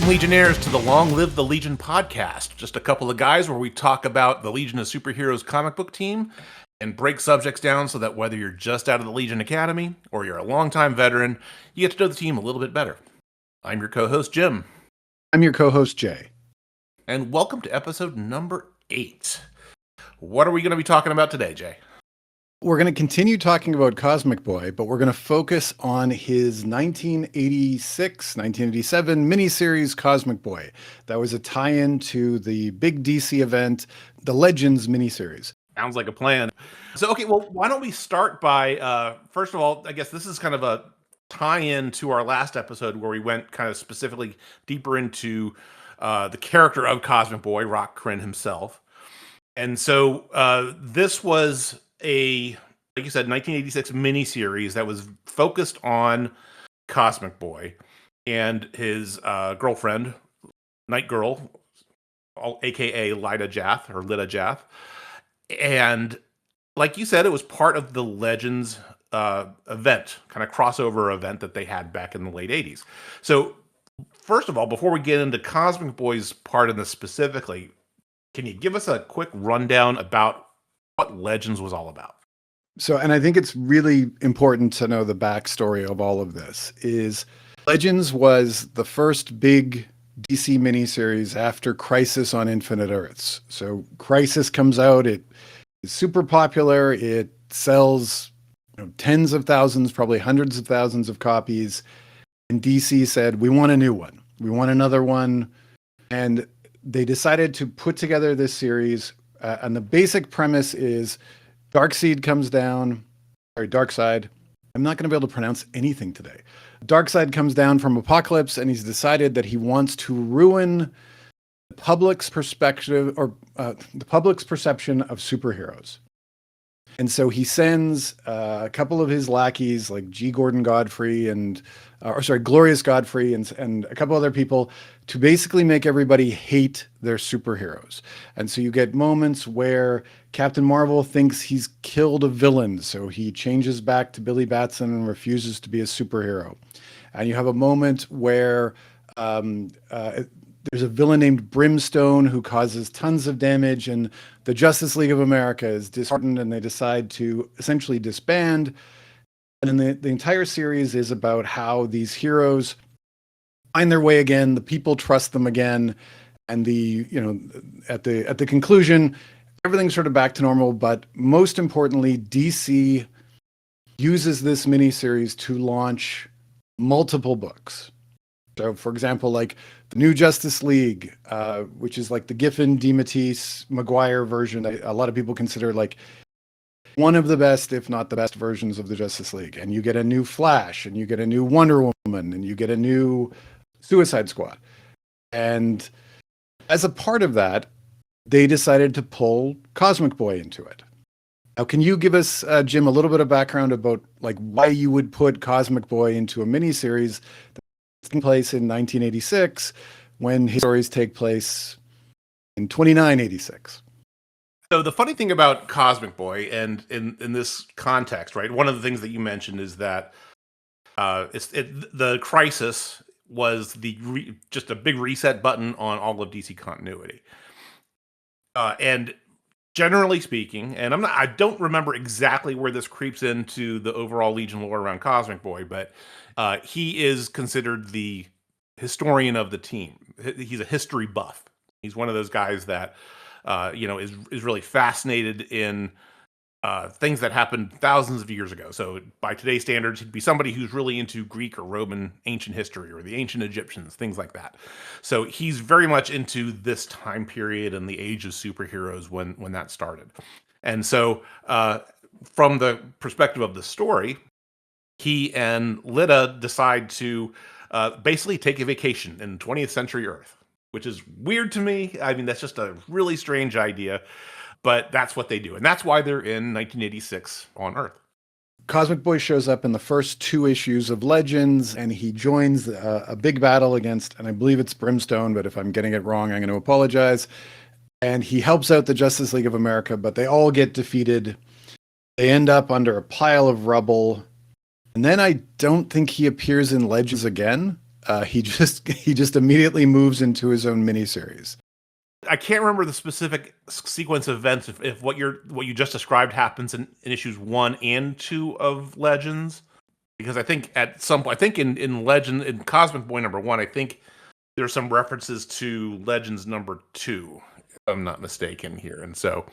Welcome, Legionnaires, to the Long Live the Legion podcast. Just a couple of guys where we talk about the Legion of Superheroes comic book team and break subjects down so that whether you're just out of the Legion Academy or you're a longtime veteran, you get to know the team a little bit better. I'm your co-host, Jim. I'm your co-host, Jay. And welcome to episode number 8. What are we going to be talking about today, Jay? We're going to continue talking about Cosmic Boy, but we're going to focus on his 1987 miniseries Cosmic Boy. That was a tie-in to the big DC event, the Legends miniseries. Sounds like a plan. So, okay, well, why don't we start by, first of all, I guess this is kind of a tie-in to our last episode where we went kind of specifically deeper into the character of Cosmic Boy, Rock Kryn himself. And so this was a, like you said, 1986 miniseries that was focused on Cosmic Boy and his girlfriend, Night Girl, aka Lyda Jath or Lyda Jath. And like you said, it was part of the Legends event, kind of crossover event that they had back in the late 80s. So first of all, before we get into Cosmic Boy's part in this specifically, can you give us a quick rundown about what Legends was all about? So, and I think it's really important to know the backstory of all of this. Is Legends was the first big DC miniseries after Crisis on Infinite Earths. So Crisis comes out, it is super popular, it sells tens of thousands, probably hundreds of thousands of copies. And DC said, we want a new one. We want another one. And they decided to put together this series. And the basic premise is Darkseid comes down, Darkseid. I'm not going to be able to pronounce anything today. Darkseid comes down from Apocalypse, and he's decided that he wants to ruin the public's perspective or the public's perception of superheroes. And so he sends a couple of his lackeys, like G. Gordon Godfrey and, Glorious Godfrey and a couple other people, to basically make everybody hate their superheroes. And so you get moments where Captain Marvel thinks he's killed a villain, so he changes back to Billy Batson and refuses to be a superhero. And you have a moment where there's a villain named Brimstone who causes tons of damage, and the Justice League of America is disheartened, and they decide to essentially disband. And then the entire series is about how these heroes find their way again, the people trust them again, and at the conclusion, everything's sort of back to normal. But most importantly, DC uses this miniseries to launch multiple books. So, for example, like the New Justice League, which is like the Giffen, DeMatteis, Maguire version. A lot of people consider like one of the best, if not the best versions of the Justice League. And you get a new Flash, and you get a new Wonder Woman, and you get a new Suicide Squad. And as a part of that, they decided to pull Cosmic Boy into it. Now, can you give us, Jim, a little bit of background about like why you would put Cosmic Boy into a miniseries that's taking place in 1986 when his stories take place in 2986? So the funny thing about Cosmic Boy, and in this context, right, one of the things that you mentioned is that the Crisis was just a big reset button on all of DC continuity. And generally speaking, and I don't remember exactly where this creeps into the overall Legion lore around Cosmic Boy, but he is considered the historian of the team. He's a history buff. He's one of those guys that is really fascinated in things that happened thousands of years ago. So by today's standards, he'd be somebody who's really into Greek or Roman ancient history or the ancient Egyptians, things like that. So he's very much into this time period and the age of superheroes when that started. And so from the perspective of the story, he and Lyda decide to basically take a vacation in 20th century Earth, which is weird to me. I mean, that's just a really strange idea. But that's what they do. And that's why they're in 1986 on Earth. Cosmic Boy shows up in the first 2 issues of Legends, and he joins a big battle against, and I believe it's Brimstone, but if I'm getting it wrong, I'm going to apologize. And he helps out the Justice League of America, but they all get defeated. They end up under a pile of rubble. And then I don't think he appears in Legends again. he just immediately moves into his own miniseries. I can't remember the specific sequence of events if what you just described happens in issues 1 and 2 of Legends, because I think at some point, I think in Legend in Cosmic Boy #1, I think there's some references to Legends #2, if I'm not mistaken here, and so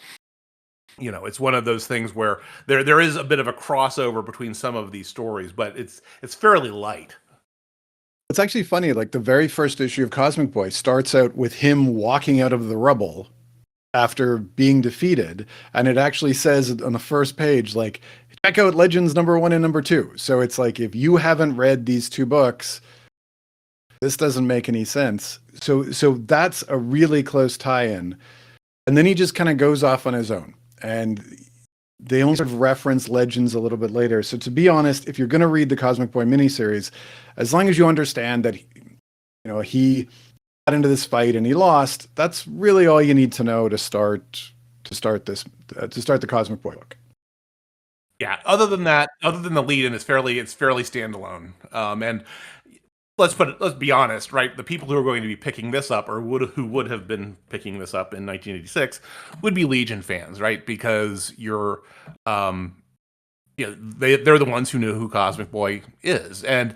it's one of those things where there is a bit of a crossover between some of these stories, but it's fairly light. It's actually funny, like the very first issue of Cosmic Boy starts out with him walking out of the rubble after being defeated, and it actually says on the first page, like, check out Legends #1 and #2. So it's like, if you haven't read these two books, this doesn't make any sense. So that's a really close tie-in. And then he just kind of goes off on his own. And they only sort of reference Legends a little bit later. So to be honest, if you're going to read the Cosmic Boy miniseries, as long as you understand that he got into this fight and he lost, that's really all you need to know to start the Cosmic Boy book. Yeah. Other than that, other than the lead-in, it's fairly standalone. And let's be honest, right? The people who are going to be picking this up, or who would have been picking this up in 1986, would be Legion fans, right? Because they're the ones who knew who Cosmic Boy is, and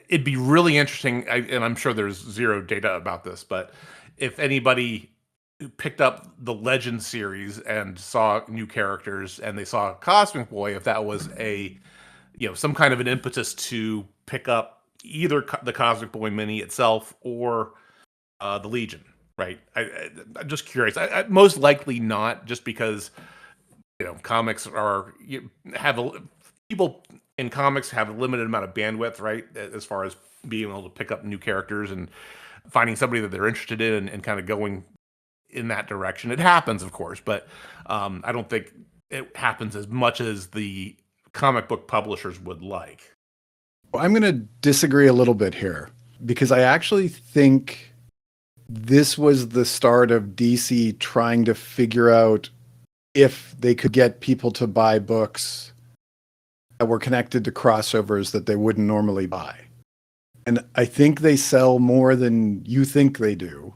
it'd be really interesting. And I'm sure there's zero data about this, but if anybody who picked up the Legend series and saw new characters and they saw Cosmic Boy, if that was some kind of an impetus to pick up either the Cosmic Boy mini itself or the Legion, right? I'm just curious. I most likely not, just because comics people in comics have a limited amount of bandwidth, right? As far as being able to pick up new characters and finding somebody that they're interested in and kind of going in that direction. It happens, of course, but I don't think it happens as much as the comic book publishers would like. Well, I'm going to disagree a little bit here, because I actually think this was the start of DC trying to figure out if they could get people to buy books that were connected to crossovers that they wouldn't normally buy. And I think they sell more than you think they do.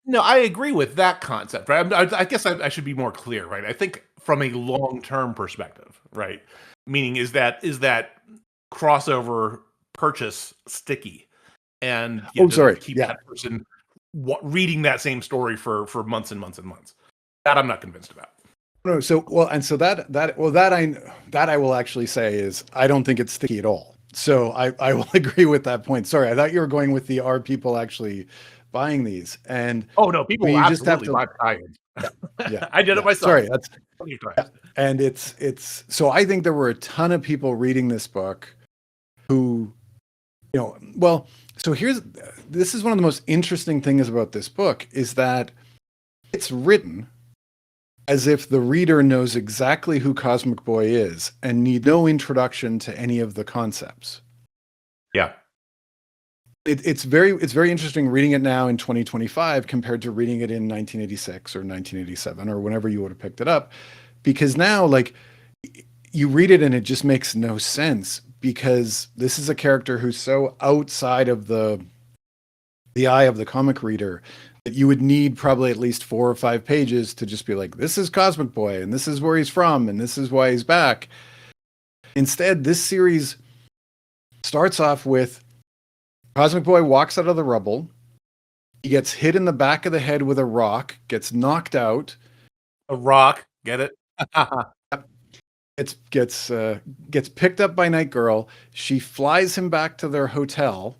No, I agree with that concept, right? I guess I should be more clear, right? I think from a long-term perspective, right? Meaning, is that crossover purchase sticky? And keep that person reading that same story for months and months and months. That I'm not convinced about. No, that I will actually say is, I don't think it's sticky at all. So I will agree with that point. Sorry, I thought you were going with the, are people actually buying these? And oh no, people will absolutely buy tie-ins. Yeah, I did it myself. Sorry, and it's so I think there were a ton of people reading this book who, so this is one of the most interesting things about this book, is that it's written as if the reader knows exactly who Cosmic Boy is and need no introduction to any of the concepts. Yeah. It's very interesting reading it now in 2025 compared to reading it in 1986 or 1987 or whenever you would have picked it up, because now, like, you read it and it just makes no sense, because this is a character who's so outside of the eye of the comic reader that you would need probably at least 4 or 5 pages to just be like, this is Cosmic Boy and this is where he's from and this is why he's back. Instead, this series starts off with Cosmic Boy walks out of the rubble. He gets hit in the back of the head with a rock, gets knocked out. A rock, get it? Gets picked up by Night Girl. She flies him back to their hotel.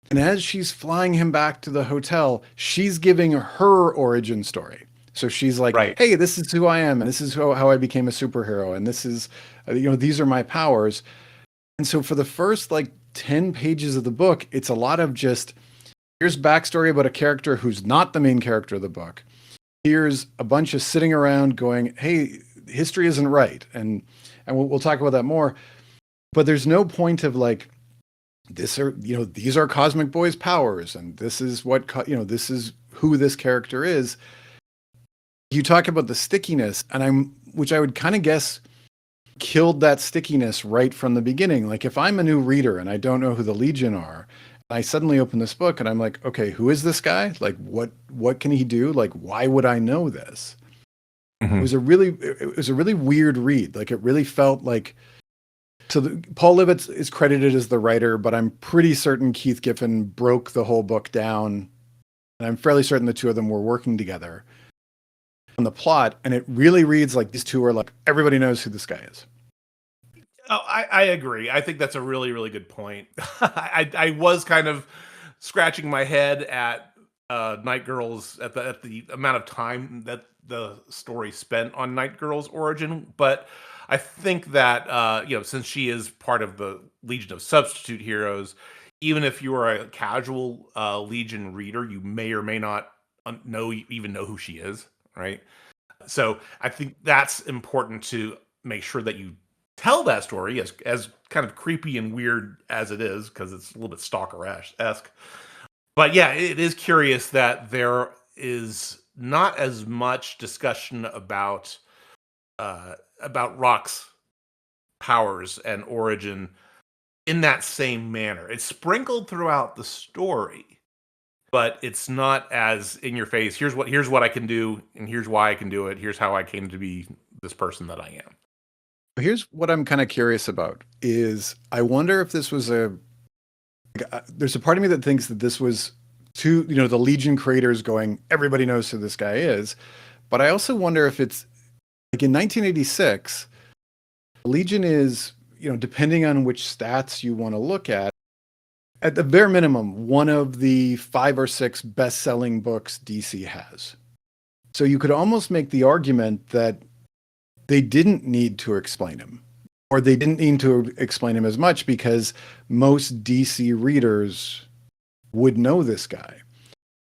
And as she's flying him back to the hotel, she's giving her origin story. So she's like, right, hey, this is who I am, and this is how I became a superhero, and this is, these are my powers. And so for the first 10 pages of the book, it's a lot of just, here's backstory about a character who's not the main character of the book. Here's a bunch of sitting around going, hey, history isn't right. And we'll talk about that more. But there's no point of these are Cosmic Boy's powers, and this is what, this is who this character is. You talk about the stickiness, which I would kind of guess killed that stickiness right from the beginning. Like, if I'm a new reader and I don't know who the Legion are, I suddenly open this book and I'm like, okay, who is this guy? Like, what can he do? Like, why would I know this? Mhm. It was a really weird read. Like, it really felt like, Paul Livitz is credited as the writer, but I'm pretty certain Keith Giffen broke the whole book down, and I'm fairly certain the two of them were working together on the plot. And it really reads like these two are like, everybody knows who this guy is. Oh, I agree. I think that's a really, really good point. I was kind of scratching my head at Night Girl's at the amount of time that the story spent on Night Girl's origin, but I think that since she is part of the Legion of Substitute Heroes, even if you are a casual Legion reader, you may or may not even know who she is, right? So I think that's important to make sure that you tell that story as kind of creepy and weird as it is, because it's a little bit stalker-esque. But yeah, it is curious that there is not as much discussion about Rock's powers and origin in that same manner. It's sprinkled throughout the story, but it's not as in your face. Here's what I can do, and here's why I can do it. Here's how I came to be this person that I am. Here's what I'm kind of curious about is I wonder if this was there's a part of me that thinks that this was the Legion creators going, everybody knows who this guy is. But I also wonder if it's like in 1986, Legion is, depending on which stats you want to look at the bare minimum, one of the 5 or 6 best-selling books DC has. So you could almost make the argument that they didn't need to explain him, or they didn't need to explain him as much because most DC readers would know this guy.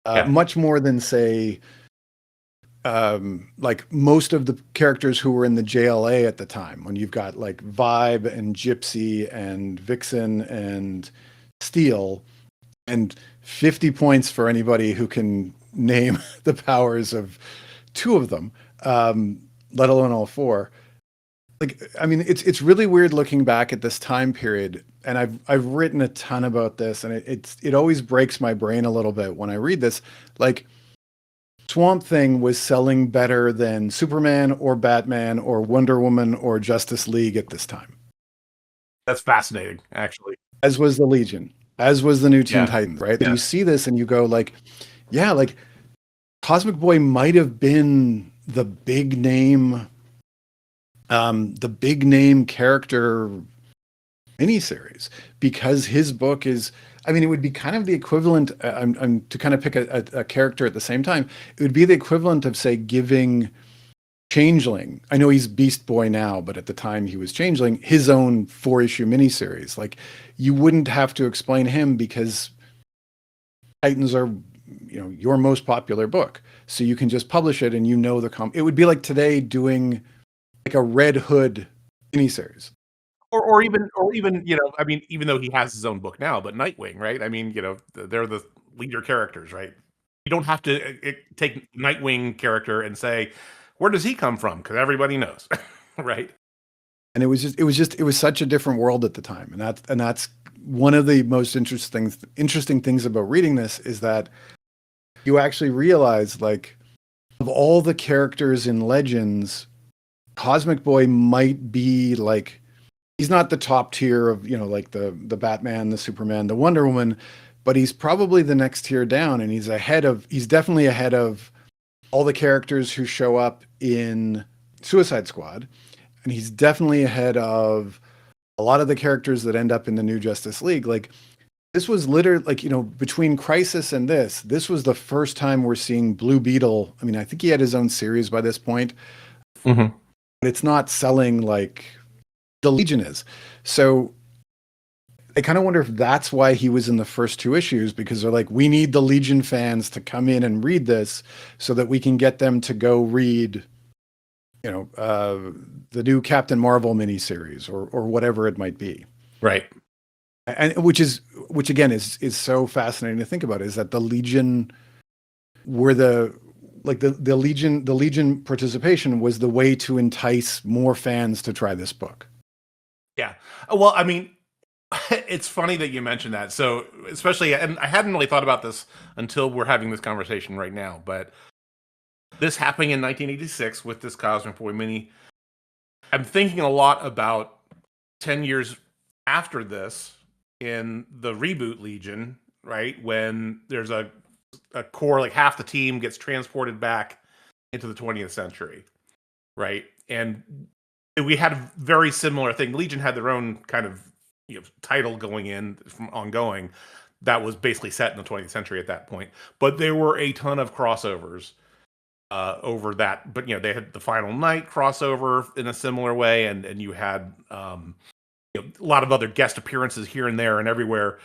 Yeah. Much more than, say, like most of the characters who were in the JLA at the time, when you've got like Vibe and Gypsy and Vixen and Steel, and 50 points for anybody who can name the powers of 2 of them, let alone all 4. Like, I mean, it's really weird looking back at this time period, and I've written a ton about this, and it always breaks my brain a little bit when I read this. Like, Swamp Thing was selling better than Superman or Batman or Wonder Woman or Justice League at this time. That's fascinating, actually. As was the Legion, as was the new Teen Yeah. Titans, right? Yeah. You see this and you go like, yeah, like Cosmic Boy might have been the big name character miniseries, because his book is, I mean, it would be kind of the equivalent, I'm to kind of pick a character at the same time, it would be the equivalent of, say, giving Changeling, I know he's Beast Boy now, but at the time he was Changeling, his own 4-issue miniseries. Like, you wouldn't have to explain him because Titans are, your most popular book. So you can just publish it and it would be like today doing like a Red Hood miniseries. Or even, I mean, even though he has his own book now, but Nightwing, right? I mean, they're the leader characters, right? You don't have to take Nightwing character and say, where does he come from? Because everybody knows, right? And it was such a different world at the time. And that's one of the most interesting things about reading this, is that you actually realize, like, of all the characters in Legends, Cosmic Boy might be like, he's not the top tier of, like the Batman, the Superman, the Wonder Woman, but he's probably the next tier down, and he's definitely ahead of all the characters who show up in Suicide Squad, and he's definitely ahead of a lot of the characters that end up in the new Justice League. Like, this was literally, like, between Crisis and this was the first time we're seeing Blue Beetle. I mean, I think he had his own series by this point, Mm-hmm. but it's not selling like the Legion is. So I kind of wonder if that's why he was in the first 2 issues, because they're like, we need the Legion fans to come in and read this so that we can get them to go read, the new Captain Marvel miniseries or whatever it might be. Right. And which again is so fascinating to think about, is that the Legion were the Legion participation was the way to entice more fans to try this book. Yeah. Well, I mean, It's funny that you mentioned that. So, especially, and I hadn't really thought about this until we're having this conversation right now, but this happening in 1986 with this Cosmic Boy mini, I'm thinking a lot about 10 years after this in the reboot Legion, right? When there's a core, like half the team gets transported back into the 20th century, right? And we had a very similar thing. Legion had their own kind of title going in from ongoing that was basically set in the 20th century at that point. But there were a ton of crossovers over that. But they had the Final Night crossover in a similar way, and you had a lot of other guest appearances here and there and everywhere,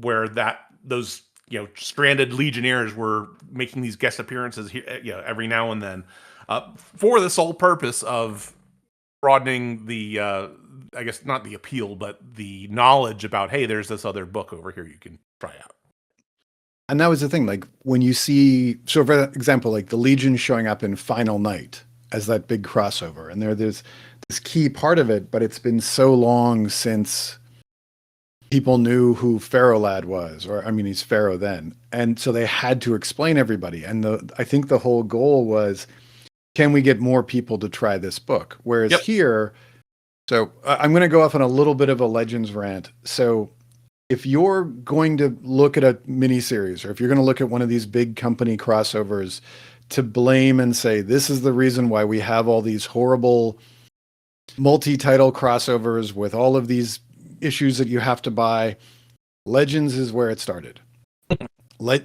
where those stranded Legionnaires were making these guest appearances here, every now and then, for the sole purpose of broadening the I guess not the appeal, but the knowledge about, hey, there's this other book over here you can try out. And that was the thing, like when you see, so for example, like the Legion showing up in Final Night as that big crossover, and there's this key part of it, but it's been so long since people knew who Pharaoh Lad was, or I mean, he's Pharaoh then, and so they had to explain everybody. And I think the whole goal was, can we get more people to try this book? Whereas here, so I'm going to go off on a little bit of a Legends rant. So if you're going to look at a miniseries, or if you're going to look at one of these big company crossovers to blame and say, this is the reason why we have all these horrible multi-title crossovers with all of these issues that you have to buy, Legends is where it started.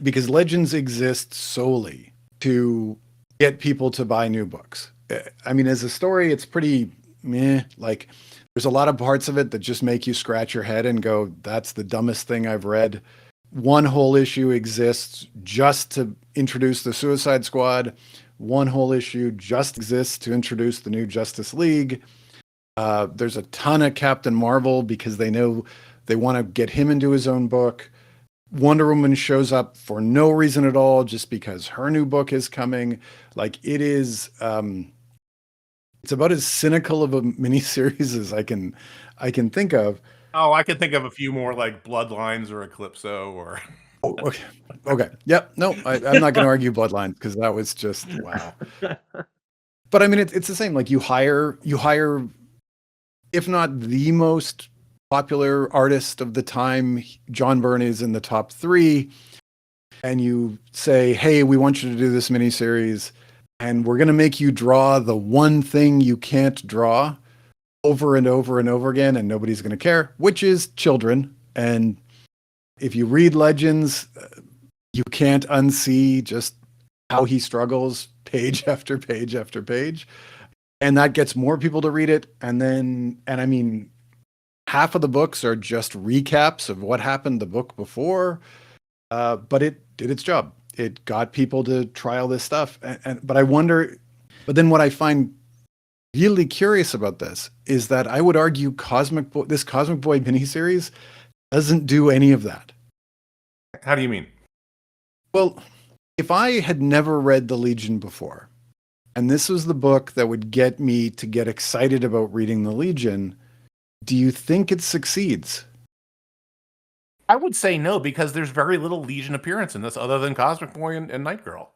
Because Legends exists solely to get people to buy new books. I mean, as a story, it's pretty meh. Like, there's a lot of parts of it that just make you scratch your head and go, that's the dumbest thing I've read. One whole issue exists just to introduce the Suicide Squad. One whole issue just exists to introduce the new Justice League. There's a ton of Captain Marvel because they know they want to get him into his own book. Wonder Woman shows up for no reason at all, just because her new book is coming. Like, it is, it's about as cynical of a miniseries as I can think of. Oh, I could think of a few more, like Bloodlines or Eclipso or. Oh, okay. Okay. Yep. No, I'm not going to argue Bloodlines because that was just wow. But I mean, it's the same. Like you hire, if not the most popular artist of the time, John Byrne is in the top 3, and you say, hey, we want you to do this miniseries, and we're going to make you draw the one thing you can't draw over and over and over again, and nobody's going to care, which is children. And if you read Legends, you can't unsee just how he struggles page after page after page. And that gets more people to read it. And I mean, half of the books are just recaps of what happened the book before. But it did its job. It got people to try all this stuff. But I wonder, but then what I find really curious about this is that I would argue this Cosmic Boy miniseries doesn't do any of that. How do you mean? Well, if I had never read The Legion before, and this was the book that would get me to get excited about reading The Legion, do you think it succeeds? I would say no, because there's very little Legion appearance in this other than Cosmic Boy and Night Girl.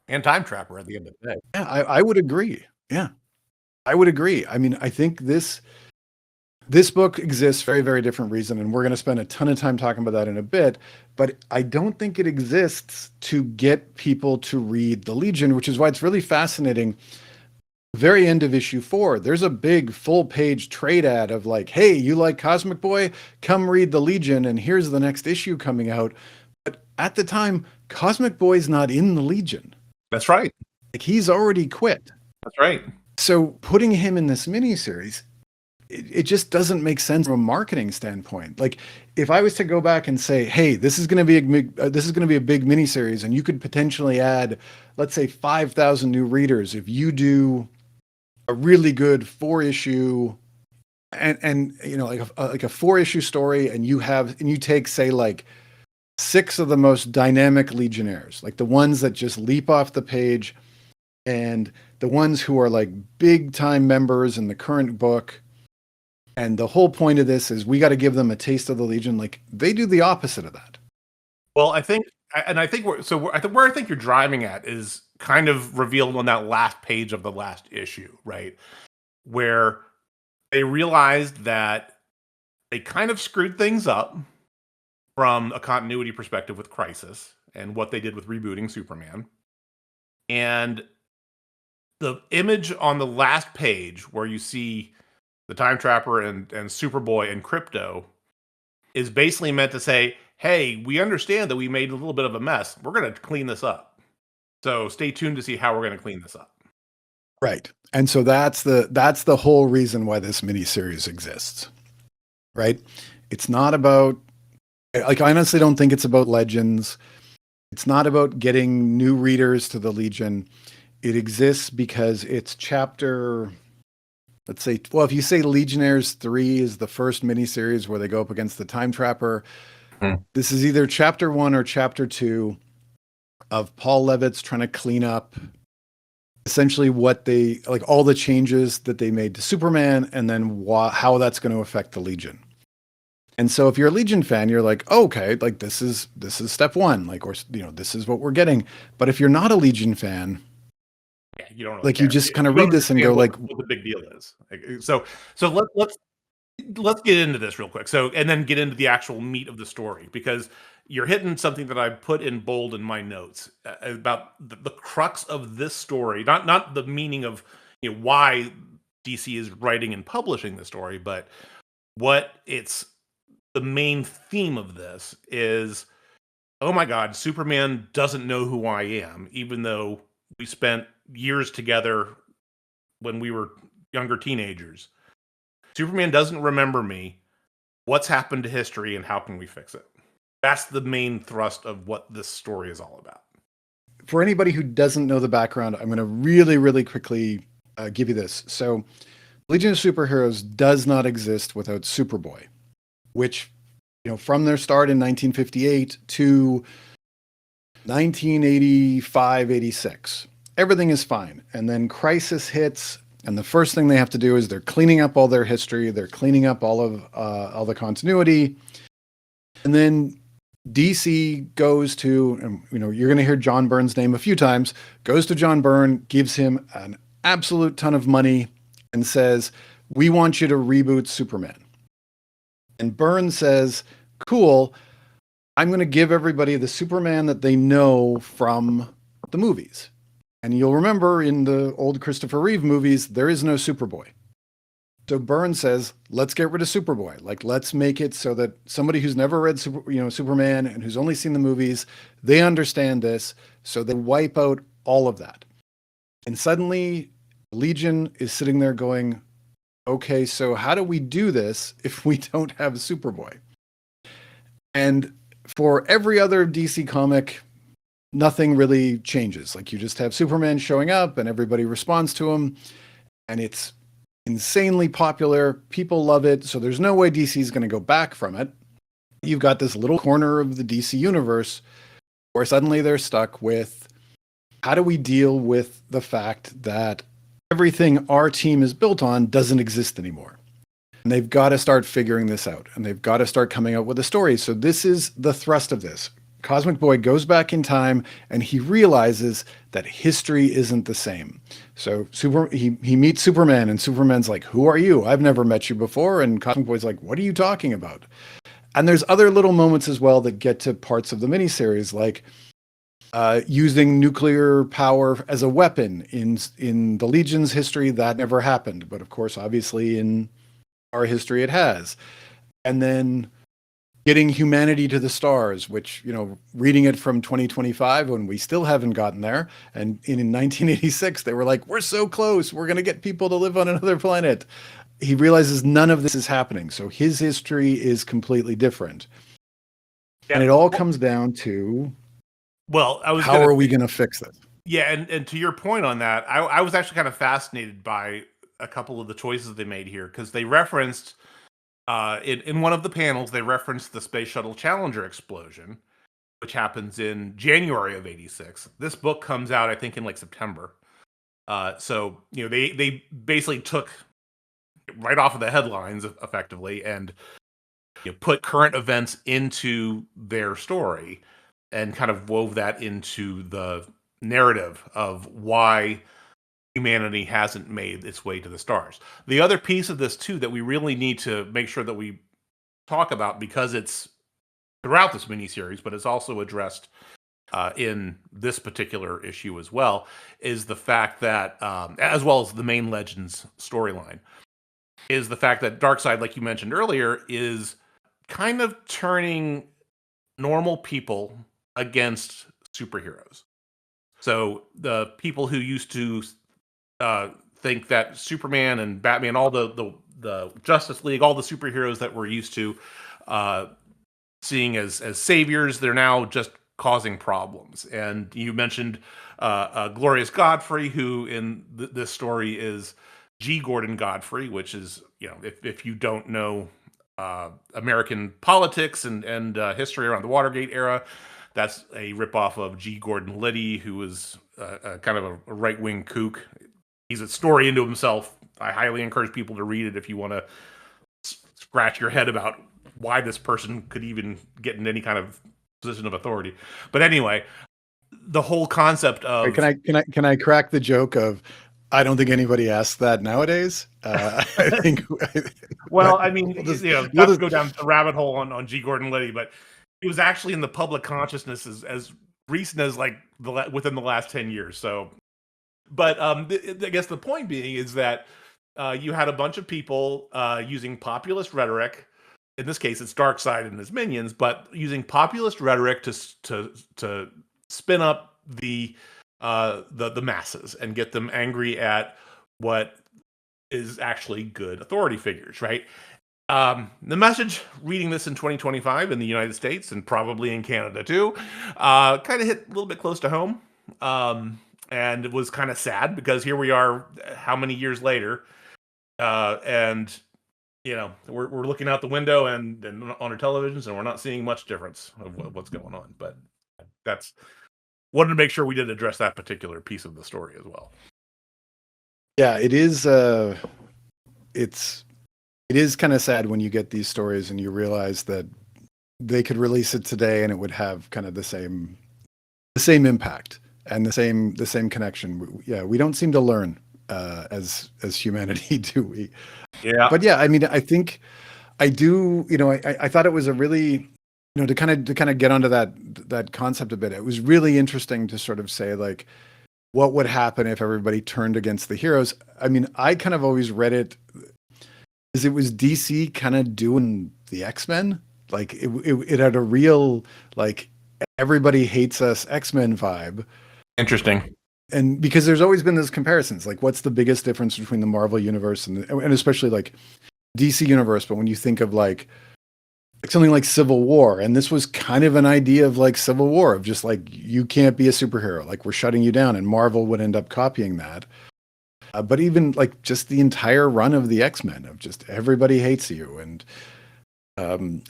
And Time Trapper at the end of the day. Yeah, I would agree. Yeah, I would agree. I mean, I think this book exists for a very different reason, and we're going to spend a ton of time talking about that in a bit, but I don't think it exists to get people to read The Legion, which is why it's really fascinating. Very end of issue 4, there's a big full-page trade ad of like, hey, you like Cosmic Boy? Come read The Legion, and here's the next issue coming out. But at the time, Cosmic Boy's not in The Legion. That's right. Like, he's already quit. That's right. So putting him in this miniseries, it just doesn't make sense from a marketing standpoint. Like, if I was to go back and say, hey, this is going to be a big miniseries, and you could potentially add, let's say, 5,000 new readers if you do a really good 4-issue and you know, like a 4-issue story, and you take, say, like 6 of the most dynamic Legionnaires, like the ones that just leap off the page, and the ones who are like big time members in the current book, And the whole point of this is we got to give them a taste of the Legion. Like they do the opposite of that. Well, I think where I think you're driving at is kind of revealed on that last page of the last issue, right? Where they realized that they kind of screwed things up from a continuity perspective with Crisis and what they did with rebooting Superman. And the image on the last page where you see the Time Trapper and Superboy and Crypto is basically meant to say, hey, we understand that we made a little bit of a mess. We're going to clean this up. So stay tuned to see how we're going to clean this up. Right. And so that's the whole reason why this miniseries exists. Right? It's not about, like, I honestly don't think it's about Legends. It's not about getting new readers to the Legion. It exists because it's chapter, let's say, well, if you say Legionnaires 3 is the first miniseries where they go up against the Time Trapper, this is either chapter 1 or chapter 2 of Paul Levitz trying to clean up essentially what they, like, all the changes that they made to Superman, and then how that's going to affect the Legion. And so if you're a Legion fan, you're like, oh, okay, like this is step one, like, or, you know, this is what we're getting. But if you're not a Legion fan, yeah, you don't really like, care. you just kind of read this and go like, what the big deal is. So let's get into this real quick. So, and then get into the actual meat of the story, because you're hitting something that I put in bold in my notes about the crux of this story. Not the meaning of, you know, why DC is writing and publishing the story, but what it's the main theme of this is. Oh my God, Superman doesn't know who I am, even though we spent years together when we were younger teenagers. Superman doesn't remember me. What's happened to history and how can we fix it? That's the main thrust of what this story is all about. For anybody who doesn't know the background, I'm going to really, really quickly give you this. So, Legion of Superheroes does not exist without Superboy, which, you know, from their start in 1958 to 1985, 86, everything is fine. And then Crisis hits, and the first thing they have to do is they're cleaning up all their history, they're cleaning up all the continuity, and then DC goes to, and, you know, you're going to hear John Byrne's name a few times, goes to John Byrne, gives him an absolute ton of money, and says, we want you to reboot Superman. And Byrne says, cool, I'm going to give everybody the Superman that they know from the movies. And you'll remember in the old Christopher Reeve movies, there is no Superboy. So Byrne says, let's get rid of Superboy. Like, let's make it so that somebody who's never read Superman and who's only seen the movies, they understand this. So they wipe out all of that. And suddenly Legion is sitting there going, okay, so how do we do this if we don't have Superboy? And for every other DC comic, nothing really changes. Like, you just have Superman showing up and everybody responds to him, and it's insanely popular. People love it. So there's no way DC is going to go back from it. You've got this little corner of the DC universe where suddenly they're stuck with, how do we deal with the fact that everything our team is built on doesn't exist anymore? And they've got to start figuring this out, and they've got to start coming up with a story. So this is the thrust of this. Cosmic Boy goes back in time and he realizes that history isn't the same. So he meets Superman, and Superman's like, who are you? I've never met you before. And Cosmic Boy's like, what are you talking about? And there's other little moments as well that get to parts of the miniseries, like using nuclear power as a weapon. In the Legion's history, that never happened. But of course, obviously in our history, it has. And then getting humanity to the stars, which, you know, reading it from 2025 when we still haven't gotten there. And in 1986, they were like, we're so close. We're going to get people to live on another planet. He realizes none of this is happening. So his history is completely different. Yeah. And it all comes down to, well, how are we going to fix this? Yeah. And to your point on that, I was actually kind of fascinated by a couple of the choices they made here, because they referenced, in one of the panels, they referenced the Space Shuttle Challenger explosion, which happens in January of '86. This book comes out, I think, in like September. So, you know, they basically took right off of the headlines effectively, and put current events into their story and kind of wove that into the narrative of why humanity hasn't made its way to the stars. The other piece of this too that we really need to make sure that we talk about, because it's throughout this miniseries, but it's also addressed in this particular issue as well, is the fact that, as well as the main Legends storyline, is the fact that Darkseid, like you mentioned earlier, is kind of turning normal people against superheroes. So the people who used to think that Superman and Batman, all the Justice League, all the superheroes that we're used to seeing as saviors, they're now just causing problems. And you mentioned Glorious Godfrey, who in this story is G. Gordon Godfrey, which is, if you don't know American politics and history around the Watergate era, that's a ripoff of G. Gordon Liddy, who was kind of a right-wing kook. He's a story into himself. I highly encourage people to read it if you want to scratch your head about why this person could even get in any kind of position of authority. But anyway, the whole concept of can I crack the joke of, I don't think anybody asks that nowadays. I think. Well, I mean, not to go down a rabbit hole on G. Gordon Liddy, but it was actually in the public consciousness as recent as like within the last 10 years. So, but I guess the point being is that you had a bunch of people using populist rhetoric. In this case, it's Darkseid and his minions, but using populist rhetoric to spin up the masses and get them angry at what is actually good authority figures, right? The message, reading this in 2025 in the United States and probably in Canada too, kind of hit a little bit close to home, and it was kind of sad because here we are, how many years later, and we're looking out the window and on our televisions, and we're not seeing much difference of what's going on. But that's wanted to make sure we did address that particular piece of the story as well. Yeah, it is. It is kind of sad when you get these stories and you realize that they could release it today and it would have kind of the same impact and the same connection. Yeah, we don't seem to learn as humanity, do we? Yeah. But yeah, I mean, I think I do. I thought it was a really, to kind of get onto that concept a bit. It was really interesting to sort of say, like, what would happen if everybody turned against the heroes? I mean, I kind of always read it as it was DC kind of doing the X-Men. Like it had a real, like, everybody hates us X-Men vibe. Interesting. And because there's always been those comparisons, like, what's the biggest difference between the Marvel universe and especially like DC universe? But when you think of like something like Civil War, and this was kind of an idea of like Civil War, of just like, you can't be a superhero, like, we're shutting you down, and Marvel would end up copying that. But even like just the entire run of the X-Men, of just everybody hates you and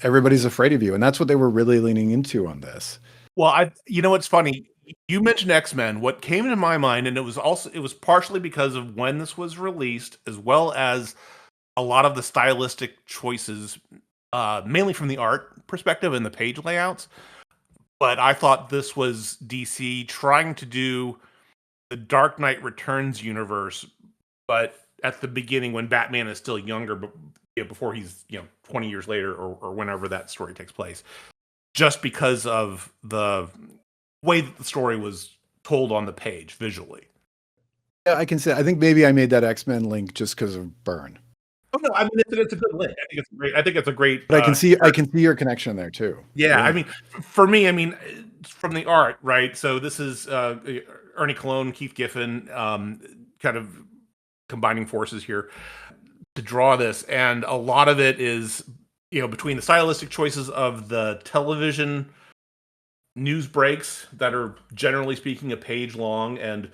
everybody's afraid of you, and that's what they were really leaning into on this. Well, what's funny? You mentioned X-Men. What came into my mind, and it was partially because of when this was released, as well as a lot of the stylistic choices, mainly from the art perspective and the page layouts. But I thought this was DC trying to do the Dark Knight Returns universe, but at the beginning when Batman is still younger, but before he's 20 years later or whenever that story takes place, just because of the way that the story was told on the page visually. Yeah, I can say, I think maybe I made that X-Men link just because of Byrne. Oh no, I mean, it's a good link. I think it's a great. But I can see your connection there too. Yeah, I mean, for me, from the art, right? So this is Ernie Colon, Keith Giffen, kind of combining forces here to draw this, and a lot of it is between the stylistic choices of the television news breaks that are, generally speaking, a page long, and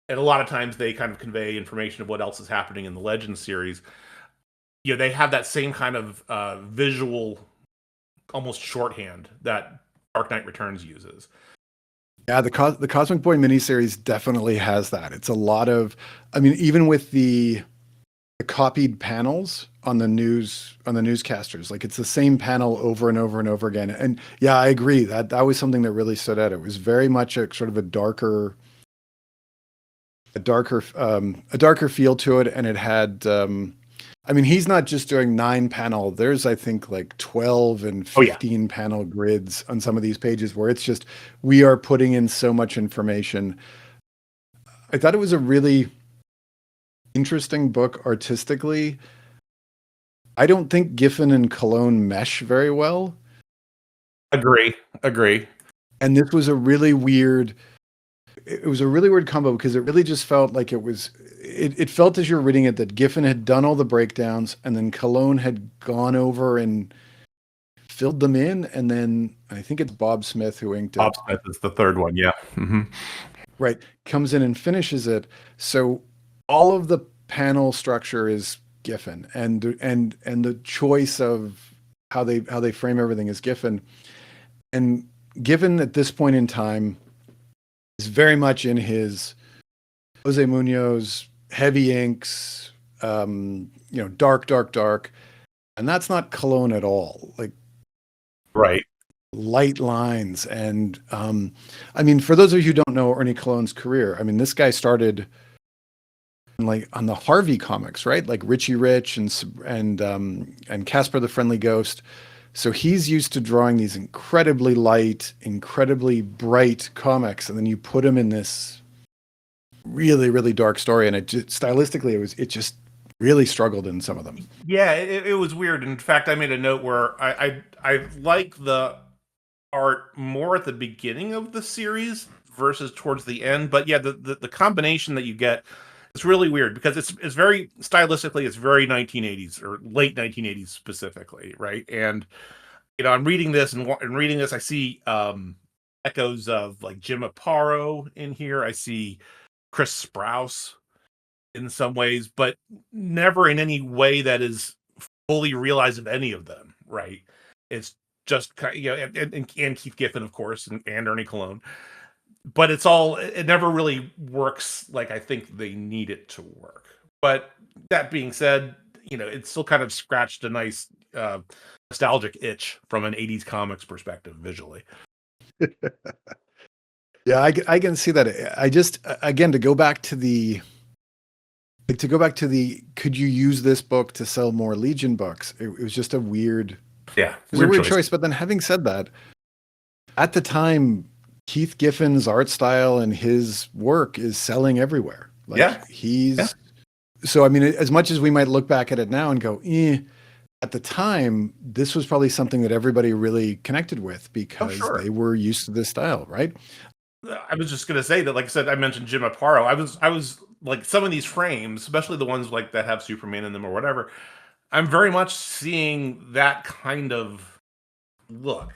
a lot of times they kind of convey information of what else is happening in the Legends series. They have that same kind of visual, almost shorthand that Dark Knight Returns uses. Yeah, the Cosmic Boy miniseries definitely has that. It's a lot of, I mean, even with the the copied panels on the newscasters. Like it's the same panel over and over and over again. And yeah, I agree that was something that really stood out. It was very much a sort of a darker feel to it, and it had. I mean, he's not just doing 9 panel. There's, I think, like 12 and Oh yeah, 15 panel grids on some of these pages where it's just we are putting in so much information. I thought it was a really interesting book artistically. I don't think Giffen and Cologne mesh very well. agree. And this was a really weird, it was a really weird combo because it really just felt like it felt as you're reading it that Giffen had done all the breakdowns and then Cologne had gone over and filled them in. And then I think it's Bob Smith who inked it. Bob Smith is the third one. Yeah. Mm-hmm. Right. Comes in and finishes it. So all of the panel structure is Giffen and the choice of how they frame everything is Giffen. And Giffen at this point in time is very much in his Jose Munoz heavy inks, dark, and that's not Cologne at all. Like Right. light lines, and I mean, for those of you who don't know Ernie Cologne's career, I mean, this guy started like on the Harvey comics, right? Like Richie Rich and Casper the Friendly Ghost. So he's used to drawing these incredibly light, incredibly bright comics, and then you put him in this really, really dark story, and it just, stylistically, it just really struggled in some of them. Yeah, it was weird. In fact, I made a note where I like the art more at the beginning of the series versus towards the end. But yeah, the combination that you get, it's really weird because it's very stylistically, it's very 1980s or late 1980s specifically, right? And I'm reading this and reading this, I see echoes of like Jim Aparo in here. I see Chris Sprouse in some ways, but never in any way that is fully realized of any of them, right? It's just and Keith Giffen, of course, and Ernie Cologne, but it never really works like I think they need it to work. But that being said, it still kind of scratched a nice nostalgic itch from an 80s comics perspective visually. Yeah, I can see that. I just, again, to go back to the could you use this book to sell more Legion books? It was just a weird choice. But then having said that, at the time, Keith Giffen's art style and his work is selling everywhere. Like so I mean, as much as we might look back at it now and go, at the time, this was probably something that everybody really connected with because they were used to this style, right? I was just gonna say that, like I said, I mentioned Jim Aparo. I was like some of these frames, especially the ones like that have Superman in them or whatever. I'm very much seeing that kind of look,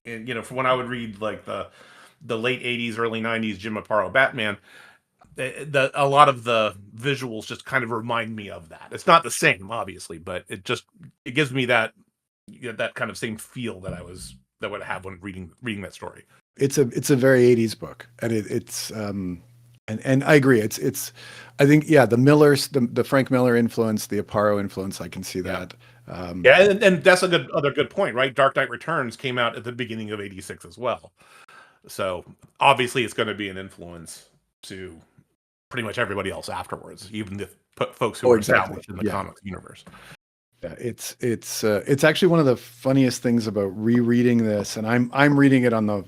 and from when I would read like the late '80s, early '90s Jim Aparo Batman. A lot of the visuals just kind of remind me of that. It's not the same, obviously, but it gives me that that kind of same feel that I would have when reading that story. It's a very 80s book, and it's and I agree. It's I think the Frank Miller influence, the Aparo influence. I can see that. And that's other good point, right? Dark Knight Returns came out at the beginning of '86 as well, so obviously it's going to be an influence to pretty much everybody else afterwards, even the folks who are established in the comics universe. Yeah, it's actually one of the funniest things about rereading this, and I'm reading it on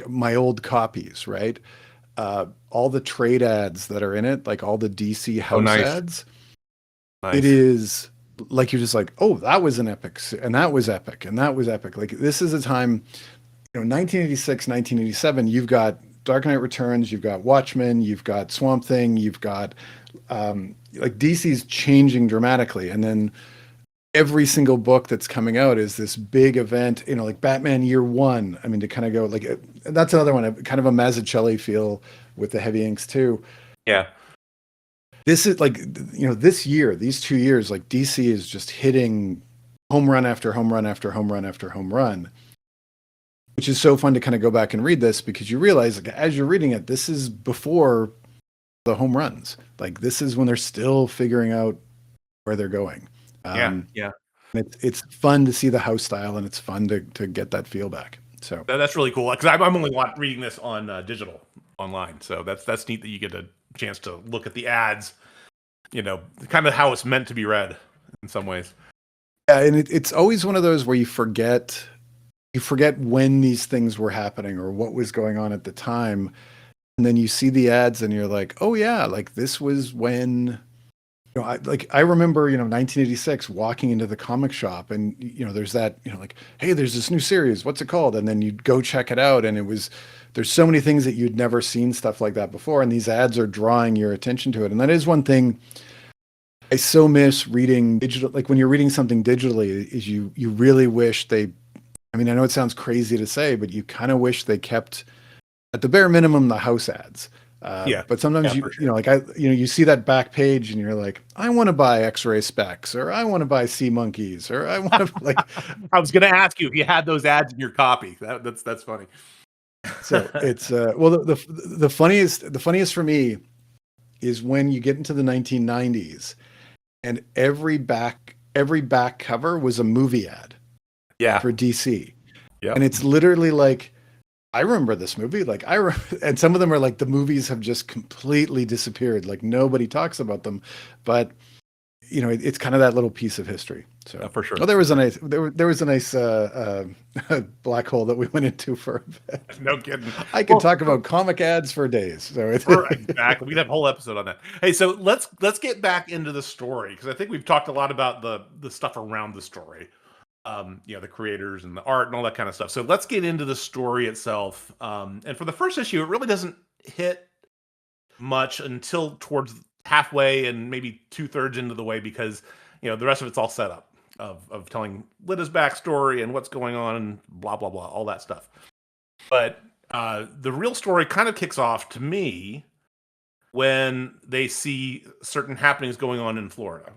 my old copies, right? All the trade ads that are in it, like all the DC house ads. Nice. It is like you're just like, oh, that was an epic, and that was epic, and that was epic. Like this is a time, 1986, 1987. You've got Dark Knight Returns, you've got Watchmen, you've got Swamp Thing, you've got like DC's changing dramatically, and then every single book that's coming out is this big event, like Batman Year One. I mean, to kind of go like that's another one, kind of a Mazzucchelli feel with the heavy inks too. Yeah. This is like, this year, these 2 years, like DC is just hitting home run after home run after home run after home run, which is so fun to kind of go back and read this because you realize, like, as you're reading it, this is before the home runs. Like this is when they're still figuring out where they're going. Yeah, Um, yeah. and it's fun to see the house style, and it's fun to get that feel back. So That's really cool because I'm only reading this on digital online, so that's neat that you get a chance to look at the ads. You know, kind of how it's meant to be read in some ways. yeah, and it's always one of those where you forget when these things were happening or what was going on at the time, and then you see the ads and you're like, oh yeah, like this was when. I remember, 1986 walking into the comic shop and, there's that, like, hey, there's this new series. What's it called? And then you'd go check it out. And there's so many things that you'd never seen stuff like that before. And these ads are drawing your attention to it. And that is one thing I so miss reading digital. Like when you're reading something digitally is you really wish I mean, I know it sounds crazy to say, but you kind of wish they kept at the bare minimum the house ads. Yeah, But sometimes yeah, for sure. you see that back page and you're like, I want to buy X-ray specs, or I want to buy sea monkeys, or I want to like. I was going to ask you if you had those ads in your copy. That's funny. So it's well, the funniest for me is when you get into the 1990s and every back cover was a movie ad Yeah, for DC, yeah. and it's literally like, I remember this movie. And some of them are like the movies have just completely disappeared. Like nobody talks about them, but it's kind of that little piece of history. So, For sure. well, there was a nice black hole that we went into for a bit. No kidding. I could Well, talk about comic ads for days. So exactly. We'd have a whole episode on that. Hey, so let's get back into the story because I think we've talked a lot about the stuff around the story. The creators and the art and all that kind of stuff. So let's get into the story itself. And for the first issue, it really doesn't hit much until towards halfway and maybe 2/3 into the way because the rest of it's all set up of telling Lyta's backstory and what's going on and blah blah blah, all that stuff. But the real story kind of kicks off to me when they see certain happenings going on in Florida.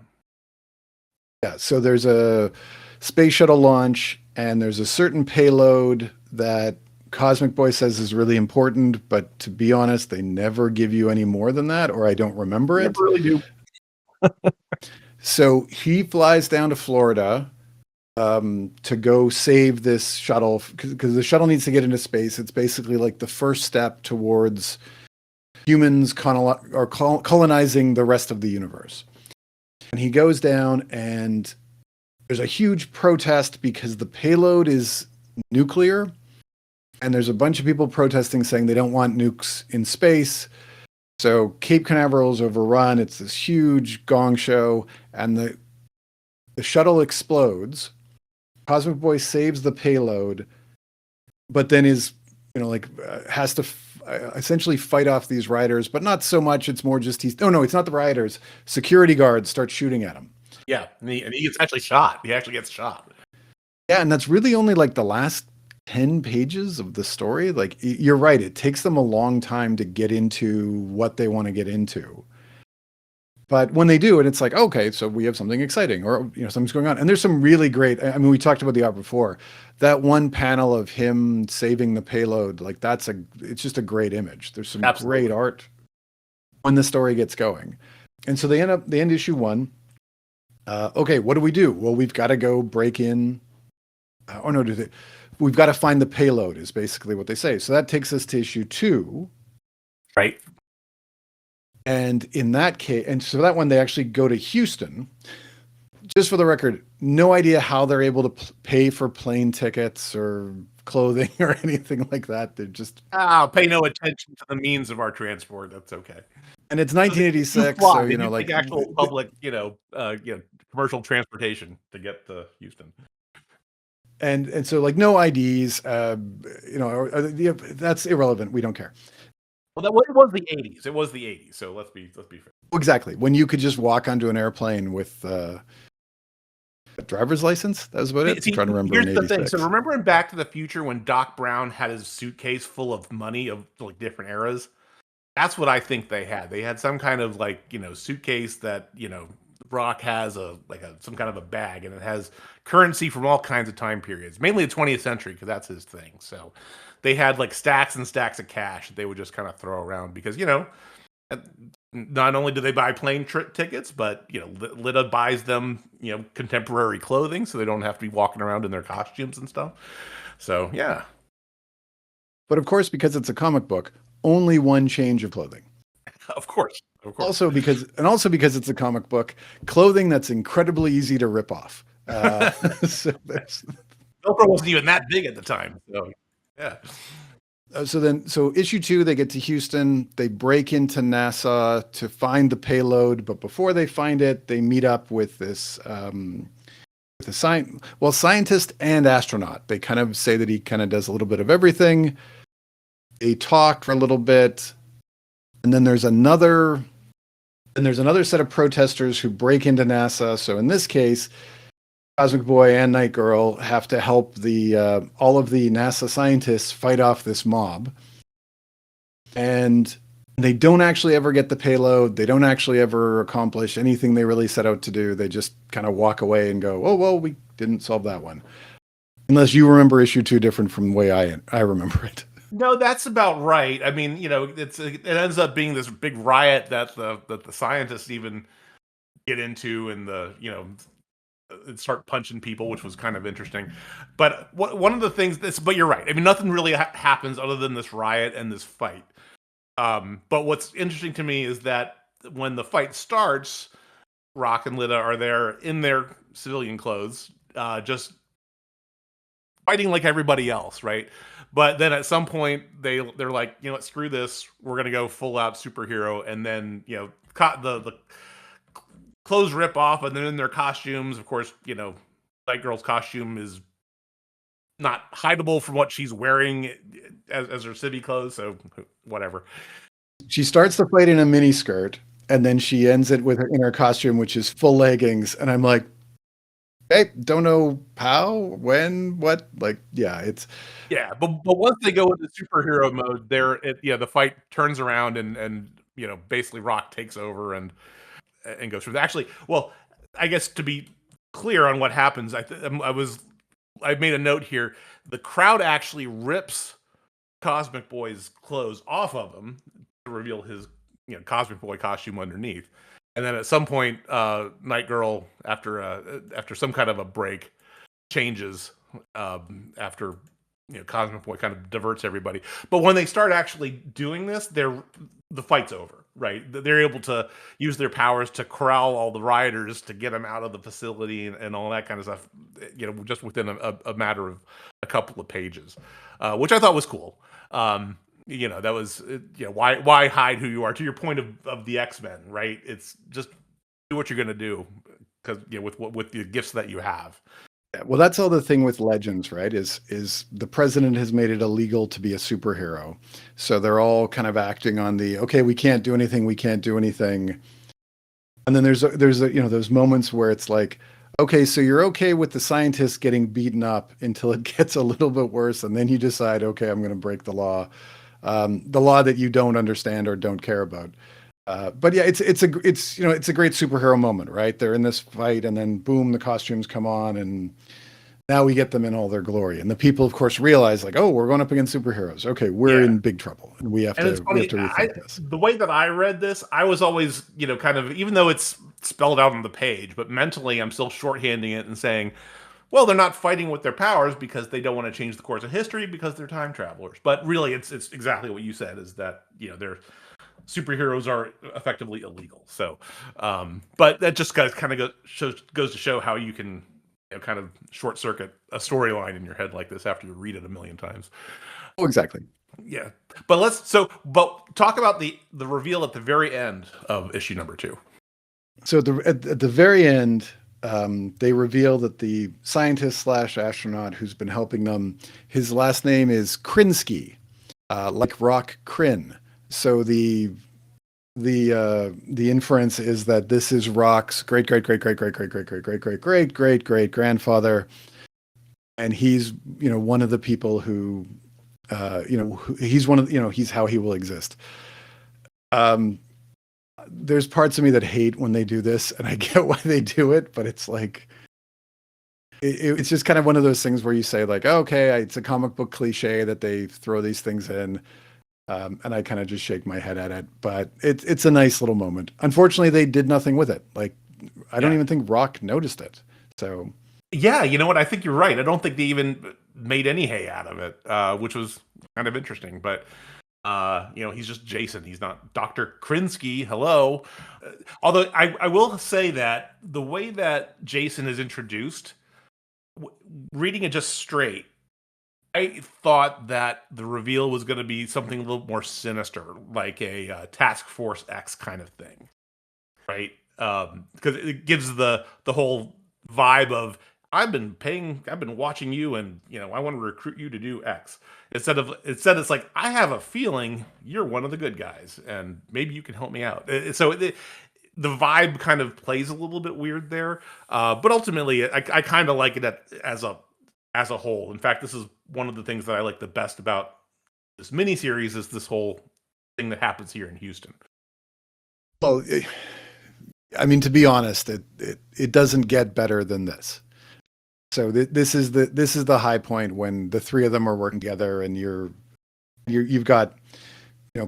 yeah, so there's a space shuttle launch, and there's a certain payload that Cosmic Boy says is really important, but to be honest, they never give you any more than that, or I don't remember it. Never really do. So he flies down to Florida to go save this shuttle because the shuttle needs to get into space. It's basically like the first step towards humans colonizing the rest of the universe. And he goes down, and there's a huge protest because the payload is nuclear. And there's a bunch of people protesting saying they don't want nukes in space. So Cape Canaveral is overrun. It's this huge gong show, and the shuttle explodes. Cosmic Boy saves the payload, but then has to essentially fight off these riders, but not so much. It's more just no, it's not the riders. Security guards start shooting at him. Yeah, and he gets actually shot. He actually gets shot. Yeah, and that's really only like the last 10 pages of the story. Like you're right, it takes them a long time to get into what they want to get into. But when they do it, it's like, okay, so we have something exciting or something's going on. And there's some really great, I mean, we talked about the art before. That one panel of him saving the payload, like it's just a great image. There's some great art when the story gets going. And so they end issue 1. Okay, what do we do? Well, we've got to go break in. We've got to find the payload is basically what they say. So that takes us to issue 2. Right. And in that case, and so that one, they actually go to Houston. Just for the record, no idea how they're able to pay for plane tickets or clothing or anything like that. They're just pay no attention to the means of our transport. That's okay. And it's 1986, so like actual public, commercial transportation to get to Houston. And so like no IDs, that's irrelevant. We don't care. Well, it was the 80s. It was the 80s. So let's be fair. Exactly. When you could just walk onto an airplane with a driver's license. That was about it. I'm trying to remember. Here's the thing. So remember in Back to the Future when Doc Brown had his suitcase full of money of like different eras? That's what I think they had. They had some kind of suitcase that, Brock has some kind of a bag, and it has currency from all kinds of time periods, mainly the 20th century, because that's his thing. So they had like stacks and stacks of cash that they would just kind of throw around because, Not only do they buy plane trip tickets, but Lita buys them contemporary clothing, so they don't have to be walking around in their costumes and stuff. So yeah, But of course, because it's a comic book, only one change of clothing. of course, of course. Also because it's a comic book, clothing that's incredibly easy to rip off. So Velcro wasn't even that big at the time. So yeah. So issue 2, they get to Houston. They break into NASA to find the payload, but before they find it, they meet up with this scientist and astronaut. They kind of say that he kind of does a little bit of everything. They talk for a little bit, and then there's another set of protesters who break into NASA. So in this case, Cosmic Boy and Night Girl have to help all of the NASA scientists fight off this mob. And they don't actually ever get the payload. They don't actually ever accomplish anything they really set out to do. They just kind of walk away and go, oh, well, we didn't solve that one. Unless you remember issue 2 different from the way I remember it. No, that's about right. I mean, it ends up being this big riot that the scientists even get into, and start punching people, which was kind of interesting. But one of the things but you're right. I mean, nothing really happens other than this riot and this fight. But what's interesting to me is that when the fight starts, Rock and Lita are there in their civilian clothes, just fighting like everybody else, right? But then at some point they're like, what, screw this, we're gonna go full out superhero, and then the clothes rip off, and then in their costumes, of course, Night Girl's costume is not hideable from what she's wearing as her city clothes, so whatever. She starts the fight in a mini skirt, and then she ends it in her costume, which is full leggings. And I'm like, hey, don't know how, when, what. Like, yeah, but once they go into superhero mode, the fight turns around, and basically Rock takes over and goes through. Actually, well, I guess to be clear on what happens, I made a note here. The crowd actually rips Cosmic Boy's clothes off of him to reveal his Cosmic Boy costume underneath. And then at some point, Night Girl, after some kind of a break, changes after Cosmic Boy kind of diverts everybody. But when they start actually doing this, the fight's over, right? They're able to use their powers to corral all the rioters to get them out of the facility and all that kind of stuff, just within a matter of a couple of pages, which I thought was cool. That was, why hide who you are? To your point of the X-Men, right? It's just do what you're going to do, because with the gifts that you have. Yeah, well, that's all the thing with Legends, right? Is the president has made it illegal to be a superhero, so they're all kind of acting on okay, we can't do anything, and then there's those moments where it's like, okay, so you're okay with the scientists getting beaten up until it gets a little bit worse, and then you decide, okay, I'm going to break the law that you don't understand or don't care about. But yeah, it's a great superhero moment, right? They're in this fight, and then boom, the costumes come on, and now we get them in all their glory. And the people, of course, realize like, oh, we're going up against superheroes. Okay, we're in big trouble, and we have to rethink this. The way that I read this, I was always, kind of, even though it's spelled out on the page, but mentally I'm still shorthanding it and saying, well, they're not fighting with their powers because they don't want to change the course of history because they're time travelers. But really, it's exactly what you said, is that they're superheroes are effectively illegal. So, but that just kind of goes to show how you can kind of short circuit a storyline in your head like this after you read it a million times. Oh, exactly. Yeah, but talk about the reveal at the very end of issue number 2. So at the very end, they reveal that the scientist / astronaut who's been helping them, his last name is Krinsky, like Rock Kryn. So the inference is that this is Rock's great grandfather, and he's one of the people who he's one of he's how he will exist. There's parts of me that hate when they do this, and I get why they do it, but it's like it's just kind of one of those things where you say like, oh, okay, it's a comic book cliche that they throw these things in. And I kind of just shake my head at it, but it's a nice little moment. Unfortunately, they did nothing with it. Like, I don't Yeah. even think Rock noticed it. So Yeah, you know what? I think you're right. I don't think they even made any hay out of it, which was kind of interesting. But he's just Jason. He's not Dr. Krinsky. Hello. Although I will say that the way that Jason is introduced, reading it just straight, I thought that the reveal was going to be something a little more sinister, like a Task Force X kind of thing, right? Because it gives the whole vibe of I've been watching you, and I want to recruit you to do X. Instead, it's like I have a feeling you're one of the good guys, and maybe you can help me out. The vibe kind of plays a little bit weird there, but ultimately, I kind of like it as a whole. In fact, this is one of the things that I like the best about this miniseries is this whole thing that happens here in Houston. well, I mean, to be honest, it doesn't get better than this. So this is the high point when the three of them are working together, and you've got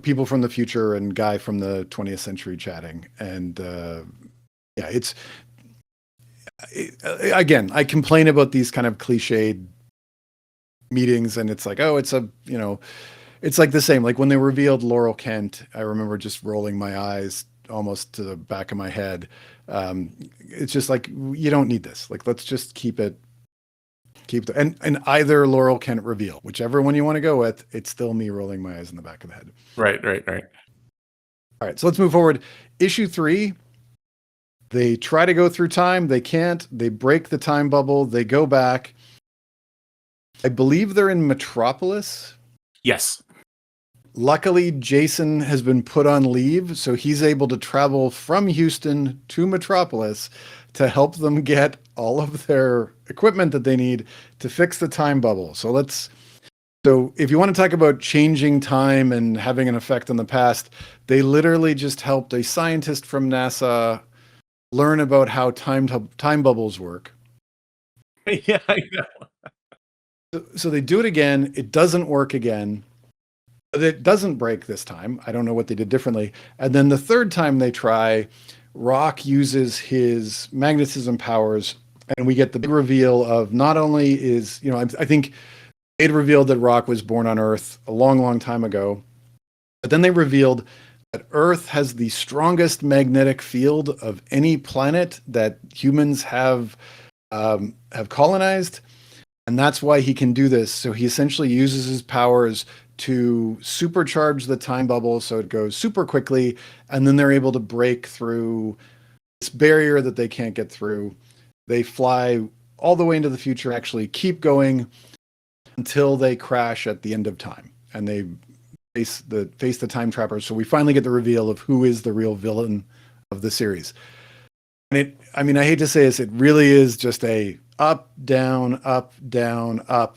people from the future and Guy from the 20th century chatting, and yeah, again, I complain about these kind of cliched meetings, and it's like, oh, it's like the same. Like when they revealed Laurel Kent, I remember just rolling my eyes almost to the back of my head. It's just like, you don't need this. Like, let's just and either Laurel Kent reveal, whichever one you want to go with. It's still me rolling my eyes in the back of the head. Right, right, right. All right, so let's move forward. Issue 3. They try to go through time. They can't. They break the time bubble. They go back. I believe they're in Metropolis. Yes. Luckily, Jason has been put on leave, so he's able to travel from Houston to Metropolis to help them get all of their equipment that they need to fix the time bubble. So if you want to talk about changing time and having an effect on the past, they literally just helped a scientist from NASA learn about how time bubbles work. Yeah, I know. So they do it again. It doesn't work again. It doesn't break this time. I don't know what they did differently. And then the third time they try, Rock uses his magnetism powers, and we get the big reveal of not only I think they'd revealed that Rock was born on Earth a long, long time ago, but then they revealed that Earth has the strongest magnetic field of any planet that humans have colonized. And that's why he can do this. So he essentially uses his powers to supercharge the time bubble so it goes super quickly, and then they're able to break through this barrier that they can't get through. They fly all the way into the future, actually keep going until they crash at the end of time, and they face the time trappers. So we finally get the reveal of who is the real villain of the series. And I hate to say this, it really is just a up, down,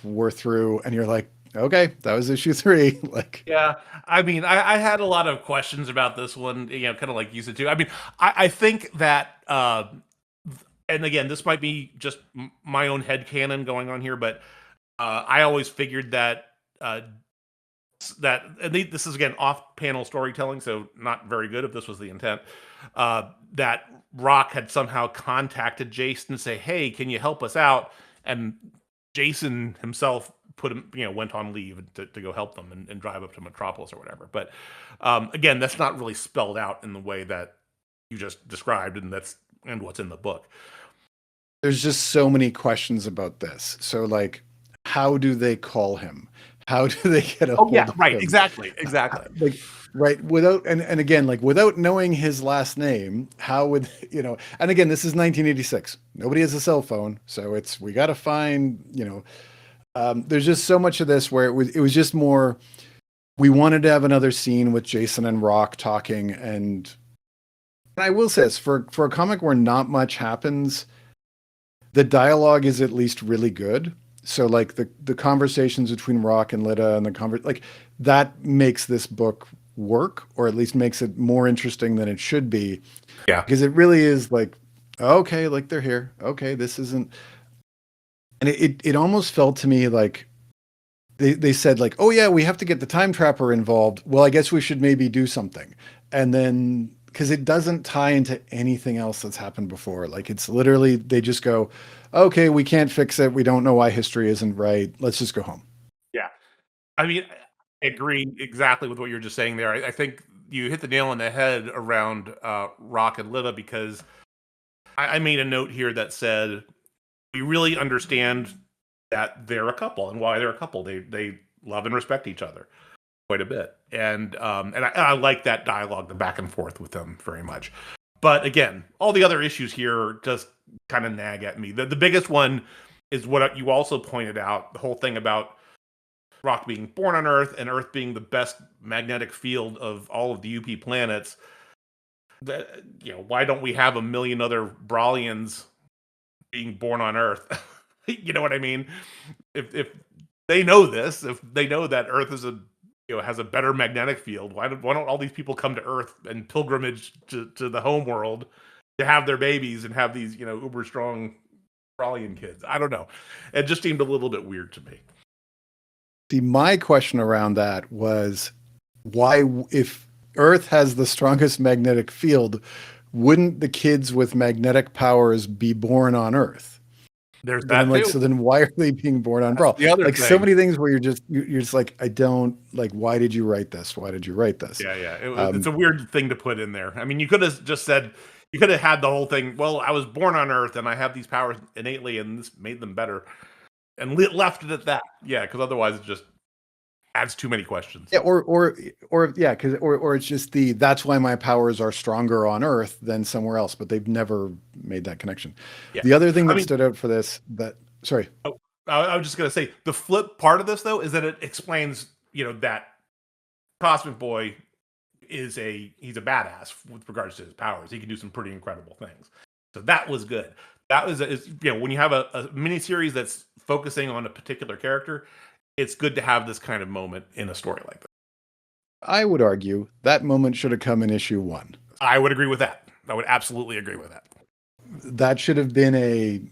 we're through, and you're like, okay, that was issue 3. Like, Yeah, I had a lot of questions about this one, kind of like you said too. I think that, and again, this might be just my own headcanon going on here, but I always figured that this is again off-panel storytelling, so not very good if this was the intent. That Rock had somehow contacted Jason to say, "Hey, can you help us out?" And Jason himself went on leave to go help them and drive up to Metropolis or whatever. But again, that's not really spelled out in the way that you just described, and what's in the book. there's just so many questions about this. So, like, how do they call him? How do they get a hold of right, him? exactly. Like, right, without and again, like, without knowing his last name, how would and again, this is 1986. Nobody has a cell phone, so we got to find, there's just so much of this where it was just more, we wanted to have another scene with Jason and Rock talking. And I will say this, for a comic where not much happens, the dialogue is at least really good. So, like, the conversations between Rock and Lita and like, that makes this book work, or at least makes it more interesting than it should be. Yeah. Because it really is like, okay, like, they're here. Okay, this isn't. And it almost felt to me like they said like, oh yeah, we have to get the time trapper involved. Well, I guess we should maybe do something. And then because it doesn't tie into anything else that's happened before. Like it's literally they just go, okay, we can't fix it. We don't know why history isn't right. Let's just go home. Yeah. I mean, I agree exactly with what you're just saying there. I think you hit the nail on the head around Rock and Lita because I made a note here that said we really understand that they're a couple and why they're a couple. They love and respect each other quite a bit, and I like that dialogue, the back and forth with them very much. But again, all the other issues here just kind of nag at me. The biggest one is what you also pointed out: the whole thing about Rock being born on Earth and Earth being the best magnetic field of all of the UP planets. That, why don't we have a million other Brawlians being born on Earth? You know what I mean? If they know this, if they know that Earth is has a better magnetic field, why don't all these people come to Earth and pilgrimage to the home world to have their babies and have these uber strong Brawlian kids? I don't know. It just seemed a little bit weird to me. See, my question around that was why, if Earth has the strongest magnetic field, wouldn't the kids with magnetic powers be born on Earth? There's And that I'm like, too. so then why are they being born on Brawl? The other Like thing. so many things where you're just like, I don't like, why did you write this? Why did you write this? Yeah. It's a weird thing to put in there. I mean, you could have just said, you could have had the whole thing. Well, I was born on Earth and I have these powers innately, and this made them better, and left it at that. Yeah, because otherwise it just adds too many questions. Yeah, yeah, because or it's just that's why my powers are stronger on Earth than somewhere else, but they've never made that connection. Yeah. The other thing I that mean, stood out for this sorry. oh, I was just gonna say the flip part of this though is that it explains, that Cosmic Boy he's a badass with regards to his powers. He can do some pretty incredible things. So that was good. That was when you have a miniseries that's focusing on a particular character, it's good to have this kind of moment in a story like that. I would argue that moment should have come in issue 1. I would agree with that. I would absolutely agree with that. That should have been a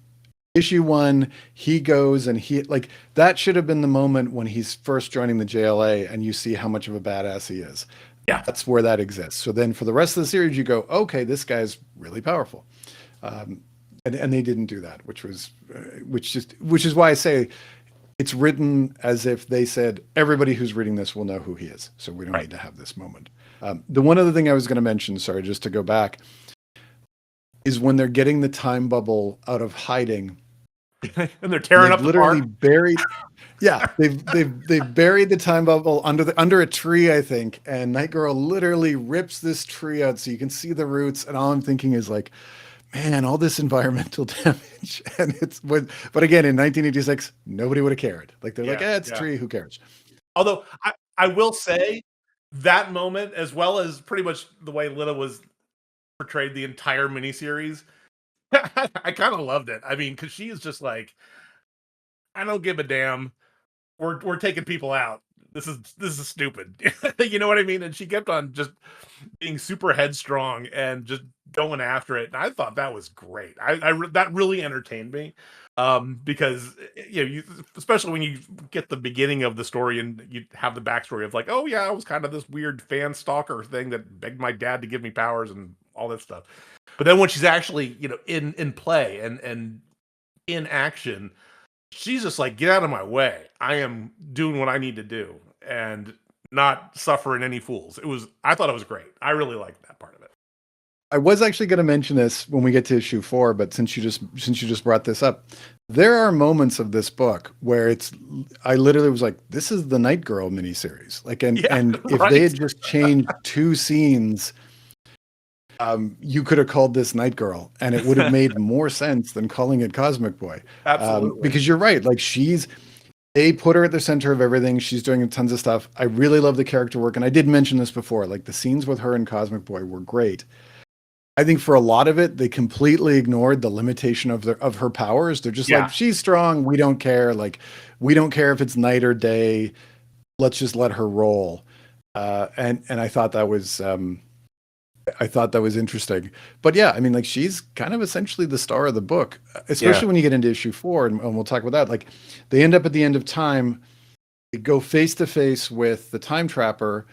issue 1. He goes and that should have been the moment when he's first joining the JLA and you see how much of a badass he is. Yeah. That's where that exists. So then for the rest of the series, you go, okay, this guy's really powerful. And they didn't do that, which is why I say it's written as if they said, everybody who's reading this will know who he is. So we don't need to have this moment. The one other thing I was going to mention, sorry, just to go back, is when they're getting the time bubble out of hiding. And they're tearing up literally the park. buried. Yeah, they've buried the time bubble under a tree, I think, and Night Girl literally rips this tree out so you can see the roots. And all I'm thinking is like, man, all this environmental damage. And but again, in 1986, nobody would have cared. Like they're like, it's a tree, who cares? Although I will say that moment, as well as pretty much the way Lita was portrayed the entire miniseries, I kind of loved it. I mean, because she is just like, I don't give a damn. We're taking people out. This is stupid. You know what I mean? And she kept on just being super headstrong and just going after it. And I thought that was great. That really entertained me. Because especially when you get the beginning of the story and you have the backstory of like, oh yeah, I was kind of this weird fan stalker thing that begged my dad to give me powers and all that stuff. But then when she's actually, in play and in action, she's just like, get out of my way. I am doing what I need to do and not suffering any fools. I thought it was great. I really liked that part of it. I was actually going to mention this when we get to issue 4, but since you just brought this up, there are moments of this book where I literally was like, this is the Night Girl miniseries. Like, and if they had just changed 2 scenes, you could have called this Night Girl and it would have made more sense than calling it Cosmic Boy. Absolutely. Because you're right. Like they put her at the center of everything. She's doing tons of stuff. I really love the character work. And I did mention this before, like the scenes with her and Cosmic Boy were great. I think for a lot of it, they completely ignored the limitation of her powers. They're just like, she's strong. We don't care. Like, we don't care if it's night or day. Let's just let her roll. And I thought that was, interesting. But yeah, I mean, like she's kind of essentially the star of the book, especially when you get into issue 4, and we'll talk about that. Like they end up at the end of time. They go face to face with the time trapper,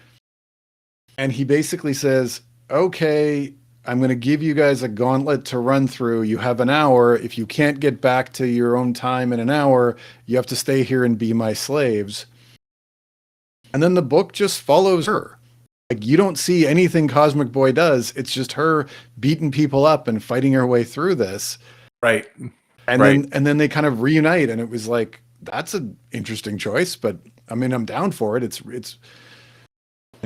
and he basically says, okay, I'm going to give you guys a gauntlet to run through. You have an hour. If you can't get back to your own time in an hour, you have to stay here and be my slaves. And then the book just follows her. Like, you don't see anything Cosmic Boy does. It's just her beating people up and fighting her way through this. Right. And then they kind of reunite, and it was like, that's an interesting choice, but I mean, I'm down for it. It's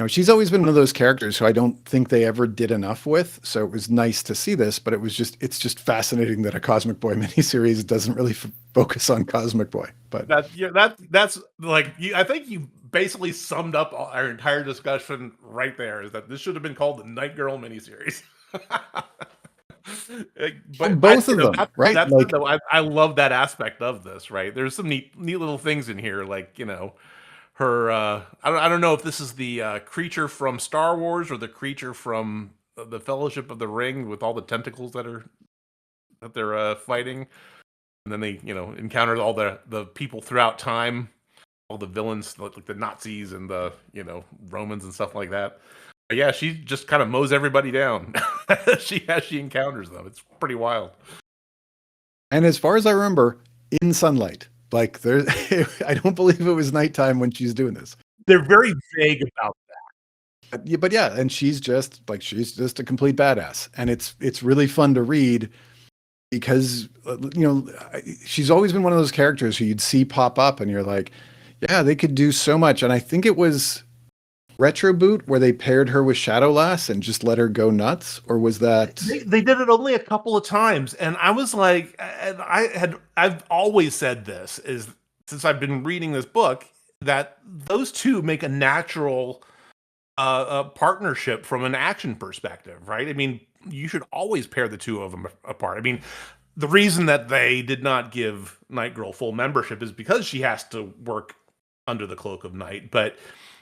she's always been one of those characters who I don't think they ever did enough with. So it was nice to see this, but it's just fascinating that a Cosmic Boy miniseries doesn't really focus on Cosmic Boy. But that's like, I think you basically summed up our entire discussion right there. Is that this should have been called the Night Girl miniseries. But both of them, right? That's like, I love that aspect of this. Right, there's some neat little things in here, like her. I don't know if this is the creature from Star Wars or the creature from the Fellowship of the Ring with all the tentacles that they're fighting, and then they encounter all the people throughout time, all the villains like the Nazis and the Romans and stuff like that. But yeah, she just kind of mows everybody down. She encounters them. It's pretty wild. And as far as I remember, in sunlight. Like, there, I don't believe it was nighttime when she's doing this. They're very vague about that. But yeah, and she's just a complete badass, and it's really fun to read because she's always been one of those characters who you'd see pop up, and you're like, yeah, they could do so much. And I think it was Retro Boot where they paired her with Shadowlass and just let her go nuts, or was that they did it only a couple of times, and I was like, I've always said this is since I've been reading this book that those two make a natural partnership from an action perspective, right? I mean, you should always pair the two of them apart. I mean, the reason that they did not give Night Girl full membership is because she has to work under the cloak of night, but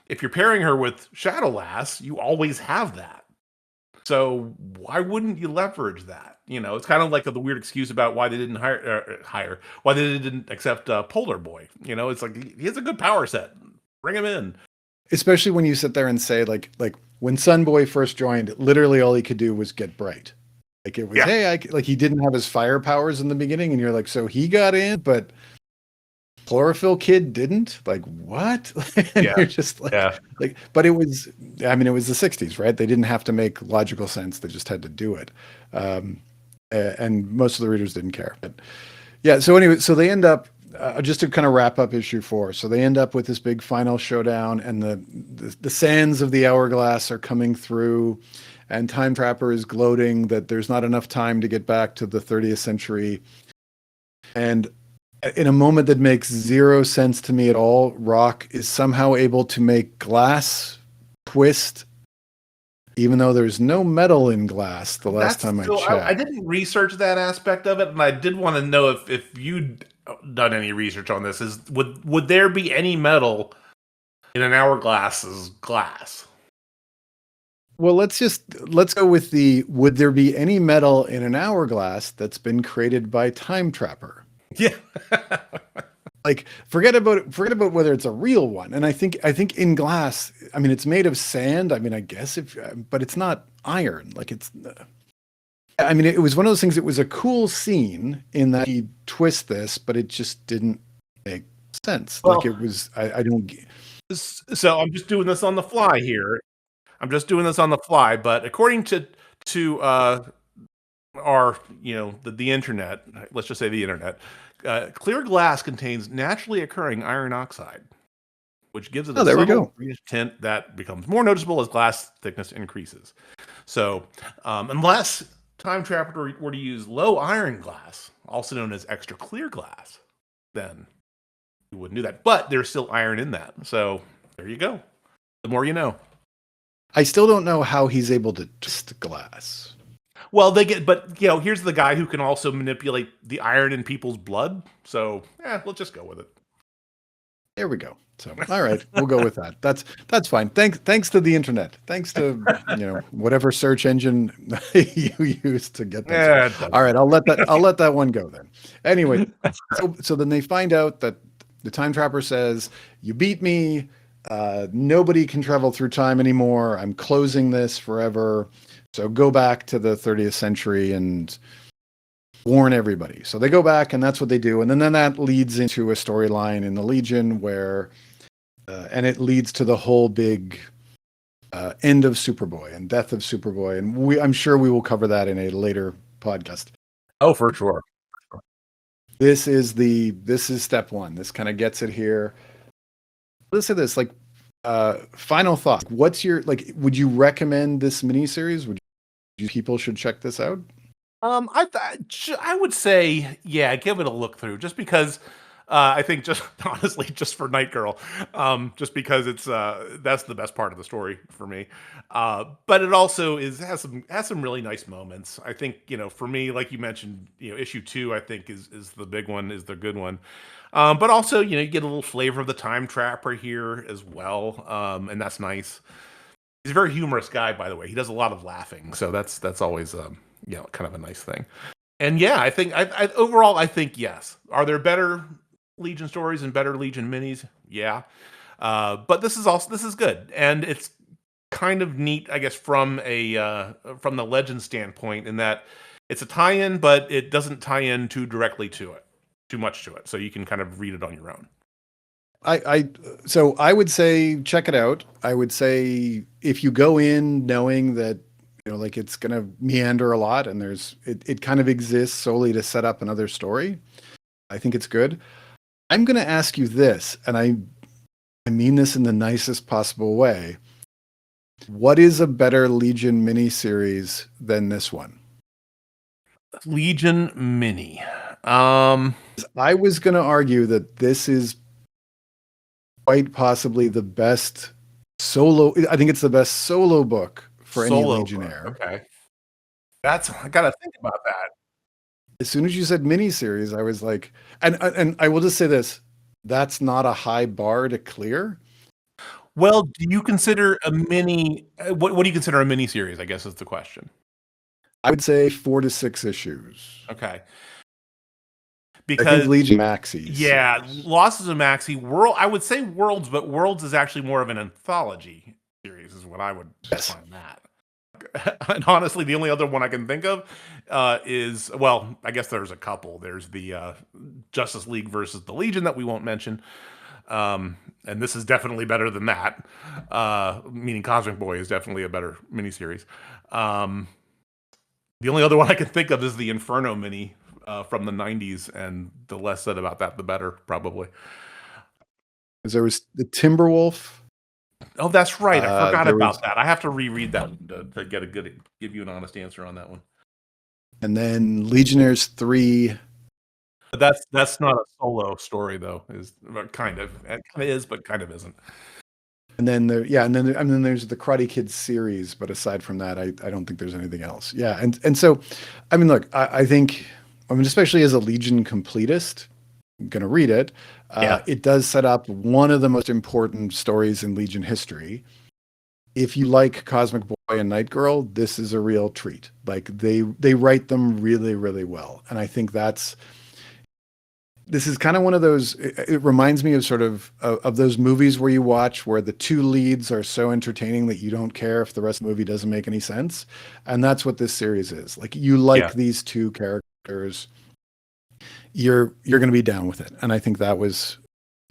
if you're pairing her with Shadowlass, you always have that. So why wouldn't you leverage that? It's kind of like the weird excuse about why they didn't why they didn't accept Polar Boy. It's like, he has a good power set. Bring him in. Especially when you sit there and say, like when Sunboy first joined, literally all he could do was get bright. Like, it was, hey, he didn't have his fire powers in the beginning, and you're like, so he got in, but Chlorophyll Kid didn't? Like, what? And you're just like, but it was the 60s, right? They didn't have to make logical sense. They just had to do it. And most of the readers didn't care. But yeah, so anyway, so they end up, just to kind of wrap up issue 4. So they end up with this big final showdown, and the sands of the hourglass are coming through, and Time Trapper is gloating that there's not enough time to get back to the 30th century. And in a moment that makes zero sense to me at all, Rock is somehow able to make glass twist, even though there's no metal in glass the last time I checked. I didn't research that aspect of it, and I did want to know if you'd done any research on this. Would there be any metal in an hourglass's glass? Well, let's go with would there be any metal in an hourglass that's been created by Time Trapper? Yeah. Like, forget about whether it's a real one. And I think in glass, I mean, it's made of sand. I mean, I guess but it's not iron. Like, it was one of those things. It was a cool scene in that he twist this, but it just didn't make sense. Well, like, it was, I don't. So I'm just doing this on the fly here. But according to our, the internet, let's just say the internet, clear glass contains naturally occurring iron oxide, which gives it a subtle greenish tint that becomes more noticeable as glass thickness increases. So, unless Time Trapper were to use low iron glass, also known as extra clear glass, then you wouldn't do that. But there's still iron in that. So there you go. The more you know. I still don't know how he's able to twist glass. Well, here's the guy who can also manipulate the iron in people's blood. So, let's just go with it. There we go. So, all right, we'll go with that. That's fine. Thanks to the internet. Thanks to whatever search engine you use to get that. All right, I'll let that one go then. Anyway, so then they find out that The time trapper says, "You beat me. Nobody can travel through time anymore. I'm closing this forever. So go back to the 30th century and warn everybody." So they go back, and that's what they do. And then that leads into a storyline in the Legion where, and it leads to the whole big end of Superboy and death of Superboy. And I'm sure we will cover that in a later podcast. Oh, for sure. This is step one. This kind of gets it here. Let's say this, like, final thought. What's your, like, would you recommend this miniseries? Would you people should check this out? I would say, yeah, give it a look through, just because I think, just honestly, just for Night Girl, just because it's that's the best part of the story for me. But it also has some really nice moments. I think, for me, like you mentioned, issue 2, I think is the big one, is the good one. But also, you get a little flavor of the time trapper here as well, and that's nice. He's a very humorous guy, by the way. He does a lot of laughing, so that's always kind of a nice thing. And yeah, I think overall, I think yes. Are there better Legion stories and better Legion minis? Yeah, but this is good, and it's kind of neat, I guess, from from the Legend standpoint, in that it's a tie-in, but it doesn't tie in too much to it, so you can kind of read it on your own. So I would say check it out. I would say if you go in knowing that, like, it's going to meander a lot and it kind of exists solely to set up another story, I think it's good. I'm going to ask you this, and I mean this in the nicest possible way. What is a better Legion miniseries than this one? Legion mini. I was going to argue that this is quite possibly the best solo. I think it's the best solo book for any Legionnaire. Okay. I gotta think about that. As soon as you said miniseries, I was like, and I will just say this: that's not a high bar to clear. Well, do you consider a mini? What do you consider a miniseries? I guess is the question. I would say 4 to 6 issues. Okay. Because I think Legion Maxi. Yeah, Lost is a Maxi. I would say Worlds, but Worlds is actually more of an anthology series, is what I would define that. And honestly, the only other one I can think of is, well, I guess there's a couple. There's the Justice League versus the Legion that we won't mention. And this is definitely better than that. Meaning Cosmic Boy is definitely a better miniseries. The only other one I can think of is the Inferno mini from the 90s, and the less said about that, the better, probably. Because there was the Timberwolf. Oh, that's right. I forgot about that. I have to reread that to give you an honest answer on that one. And then Legionnaires 3. That's not a solo story, though. Is kind of. It kind of is, but kind of isn't. And then then there's the Karate Kid series, but aside from that, I don't think there's anything else. Yeah, and so, I mean, look, I think, especially as a Legion completist, I'm gonna read it. It does set up one of the most important stories in Legion history. If you like Cosmic Boy and Night Girl, this is a real treat. Like, they write them really, really well, and I think this is kind of one of those. It reminds me of sort of those movies where you watch where the two leads are so entertaining that you don't care if the rest of the movie doesn't make any sense, and that's what this series is. Like, you like these two characters, you're going to be down with it, and I think that's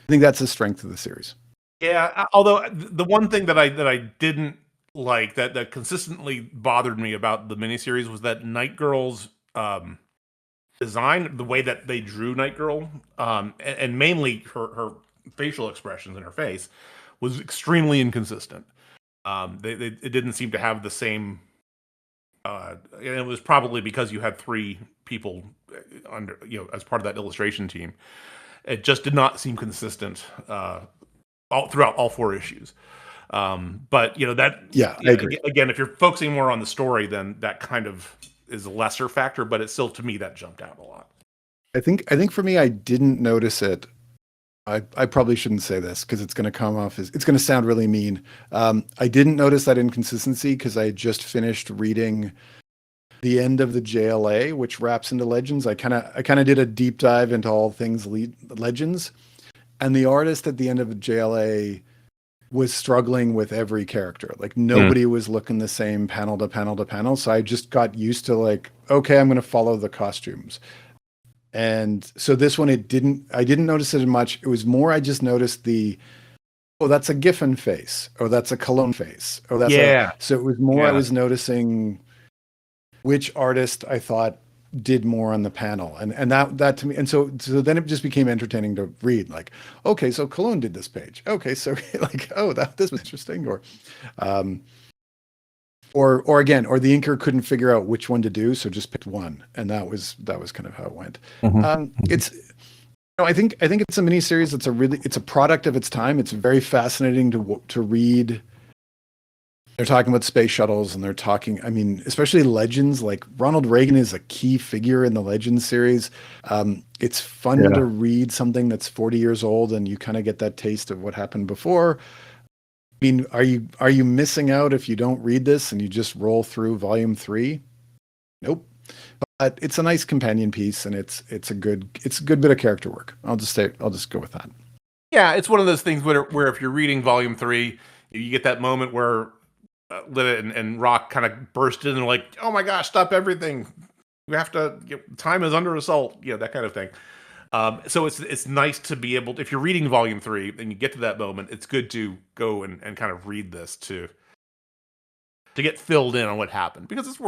the strength of the series. Yeah, although the one thing that I didn't like, that consistently bothered me about the miniseries, was that Night Girl's design, the way that they drew Night Girl, and mainly her facial expressions in her face, was extremely inconsistent. It didn't seem to have the same. And it was probably because you had 3 people under, as part of that illustration team. It just did not seem consistent throughout all 4 issues. But that, I agree. Again, if you're focusing more on the story, then that kind of is a lesser factor, but it's still, to me, that jumped out a lot. I think for me, I didn't notice it. I probably shouldn't say this because it's going to sound really mean. I didn't notice that inconsistency because I had just finished reading the end of the JLA, which wraps into Legends. I kind of did a deep dive into all things Legends, and the artist at the end of JLA was struggling with every character. Like nobody was looking the same panel to panel to panel. So I just got used to like, okay, I'm going to follow the costumes. And so this one, I didn't notice it as much. It was more, I just noticed oh, that's a Giffen face. Oh, that's a Cologne face. Oh, so it was more, I was noticing which artist I thought did more on the panel. And that to me, and so then it just became entertaining to read, like, okay, so Cologne did this page. Okay, so like, oh, this was interesting. Or again, or the inker couldn't figure out which one to do, so just picked one, and that was kind of how it went. It's, I think it's a miniseries. It's a product of its time. It's very fascinating to read. They're talking about space shuttles, and they're talking, I mean, especially Legends. Like Ronald Reagan is a key figure in the Legends series. It's fun to read something that's 40 years old, and you kind of get that taste of what happened before. I mean, are you missing out if you don't read this and you just roll through volume 3? Nope. But it's a nice companion piece, and it's a good bit of character work. I'll just go with that. Yeah, it's one of those things where if you're reading volume 3, you get that moment where Lita and Rock kind of burst in and like, oh my gosh, stop everything. We have to, time is under assault. That kind of thing. So it's nice to be able to, if you're reading volume 3 and you get to that moment, it's good to go and kind of read this to get filled in on what happened, because it's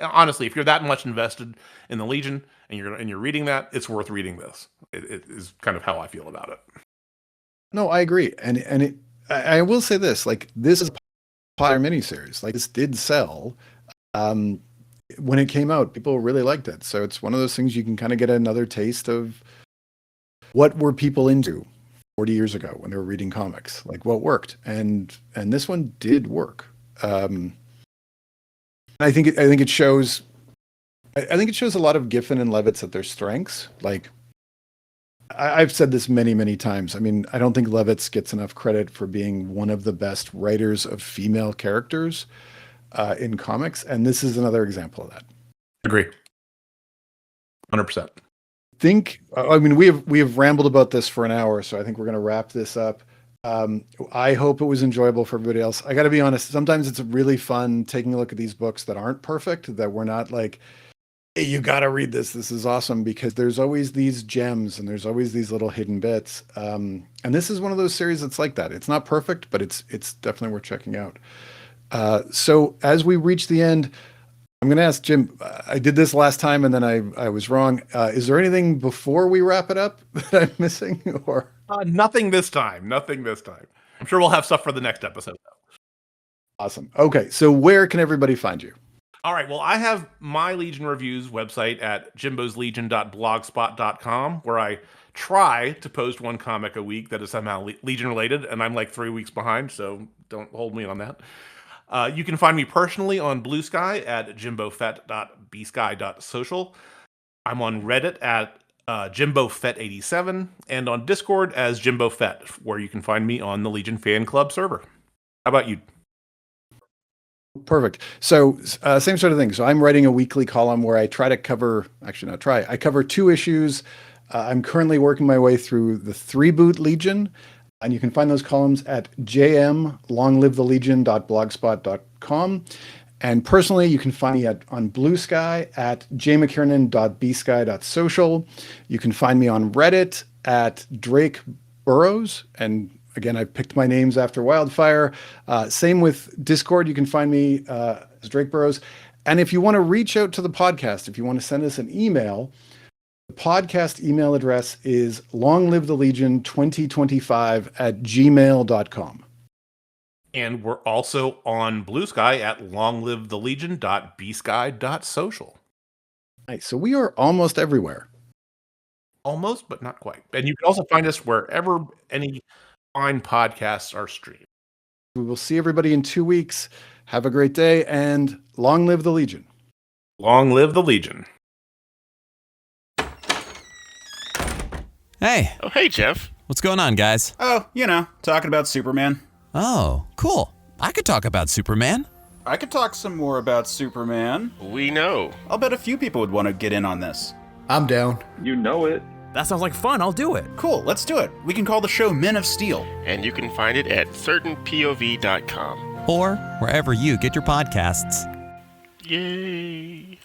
honestly, if you're that much invested in the Legion and you're reading that, it's worth reading this. It is kind of how I feel about it. No, I agree. And I will say this, like, this is a popular miniseries. Like, this did sell. When it came out, people really liked it. So it's one of those things you can kind of get another taste of what were people into 40 years ago when they were reading comics, like what worked. And this one did work. I think it shows a lot of Giffen and Levitz at their strengths. Like, I've said this many, many times. I mean, I don't think Levitz gets enough credit for being one of the best writers of female characters in comics, and this is another example of that. Agree, 100%. I mean, we have rambled about this for an hour, so I think we're going to wrap this up. I hope it was enjoyable for everybody else. I got to be honest, sometimes it's really fun taking a look at these books that aren't perfect, that we're not like, hey, you got to read this. This is awesome, because there's always these gems and there's always these little hidden bits. And this is one of those series that's like that. It's not perfect, but it's definitely worth checking out. So as we reach the end, I'm going to ask Jim, I did this last time and then I was wrong. Is there anything before we wrap it up that I'm missing, or? Nothing this time. I'm sure we'll have stuff for the next episode, though. Awesome. Okay. So where can everybody find you? All right. Well, I have my Legion Reviews website at jimboslegion.blogspot.com, where I try to post one comic a week that is somehow Legion related, and I'm like 3 weeks behind, so don't hold me on that. You can find me personally on Blue Sky at jimbofett.bsky.social. I'm on Reddit at jimbofett87, and on Discord as jimbofett, where you can find me on the Legion Fan Club server. How about you? Perfect. So same sort of thing. So I'm writing a weekly column where I try to cover, I cover 2 issues. I'm currently working my way through the 3-boot Legion, and you can find those columns at jmlonglivethelegion.blogspot.com. And personally, you can find me on Blue Sky at jmckiernan.bsky.social. You can find me on Reddit at Drake Burrows. And again, I picked my names after Wildfire. Same with Discord. You can find me as Drake Burrows. And if you want to reach out to the podcast, if you want to send us an email, the podcast email address is longlivethelegion2025@gmail.com. And we're also on Blue Sky at longlivethelegion.bsky.social. Nice. So we are almost everywhere. Almost, but not quite. And you can also find us wherever any fine podcasts are streamed. We will see everybody in 2 weeks. Have a great day, and long live the Legion. Long live the Legion. Hey. Oh, hey, Jeff. What's going on, guys? Oh, talking about Superman. Oh, cool. I could talk about Superman. I could talk some more about Superman. We know. I'll bet a few people would want to get in on this. I'm down. You know it. That sounds like fun. I'll do it. Cool, let's do it. We can call the show Men of Steel. And you can find it at certainpov.com. Or wherever you get your podcasts. Yay!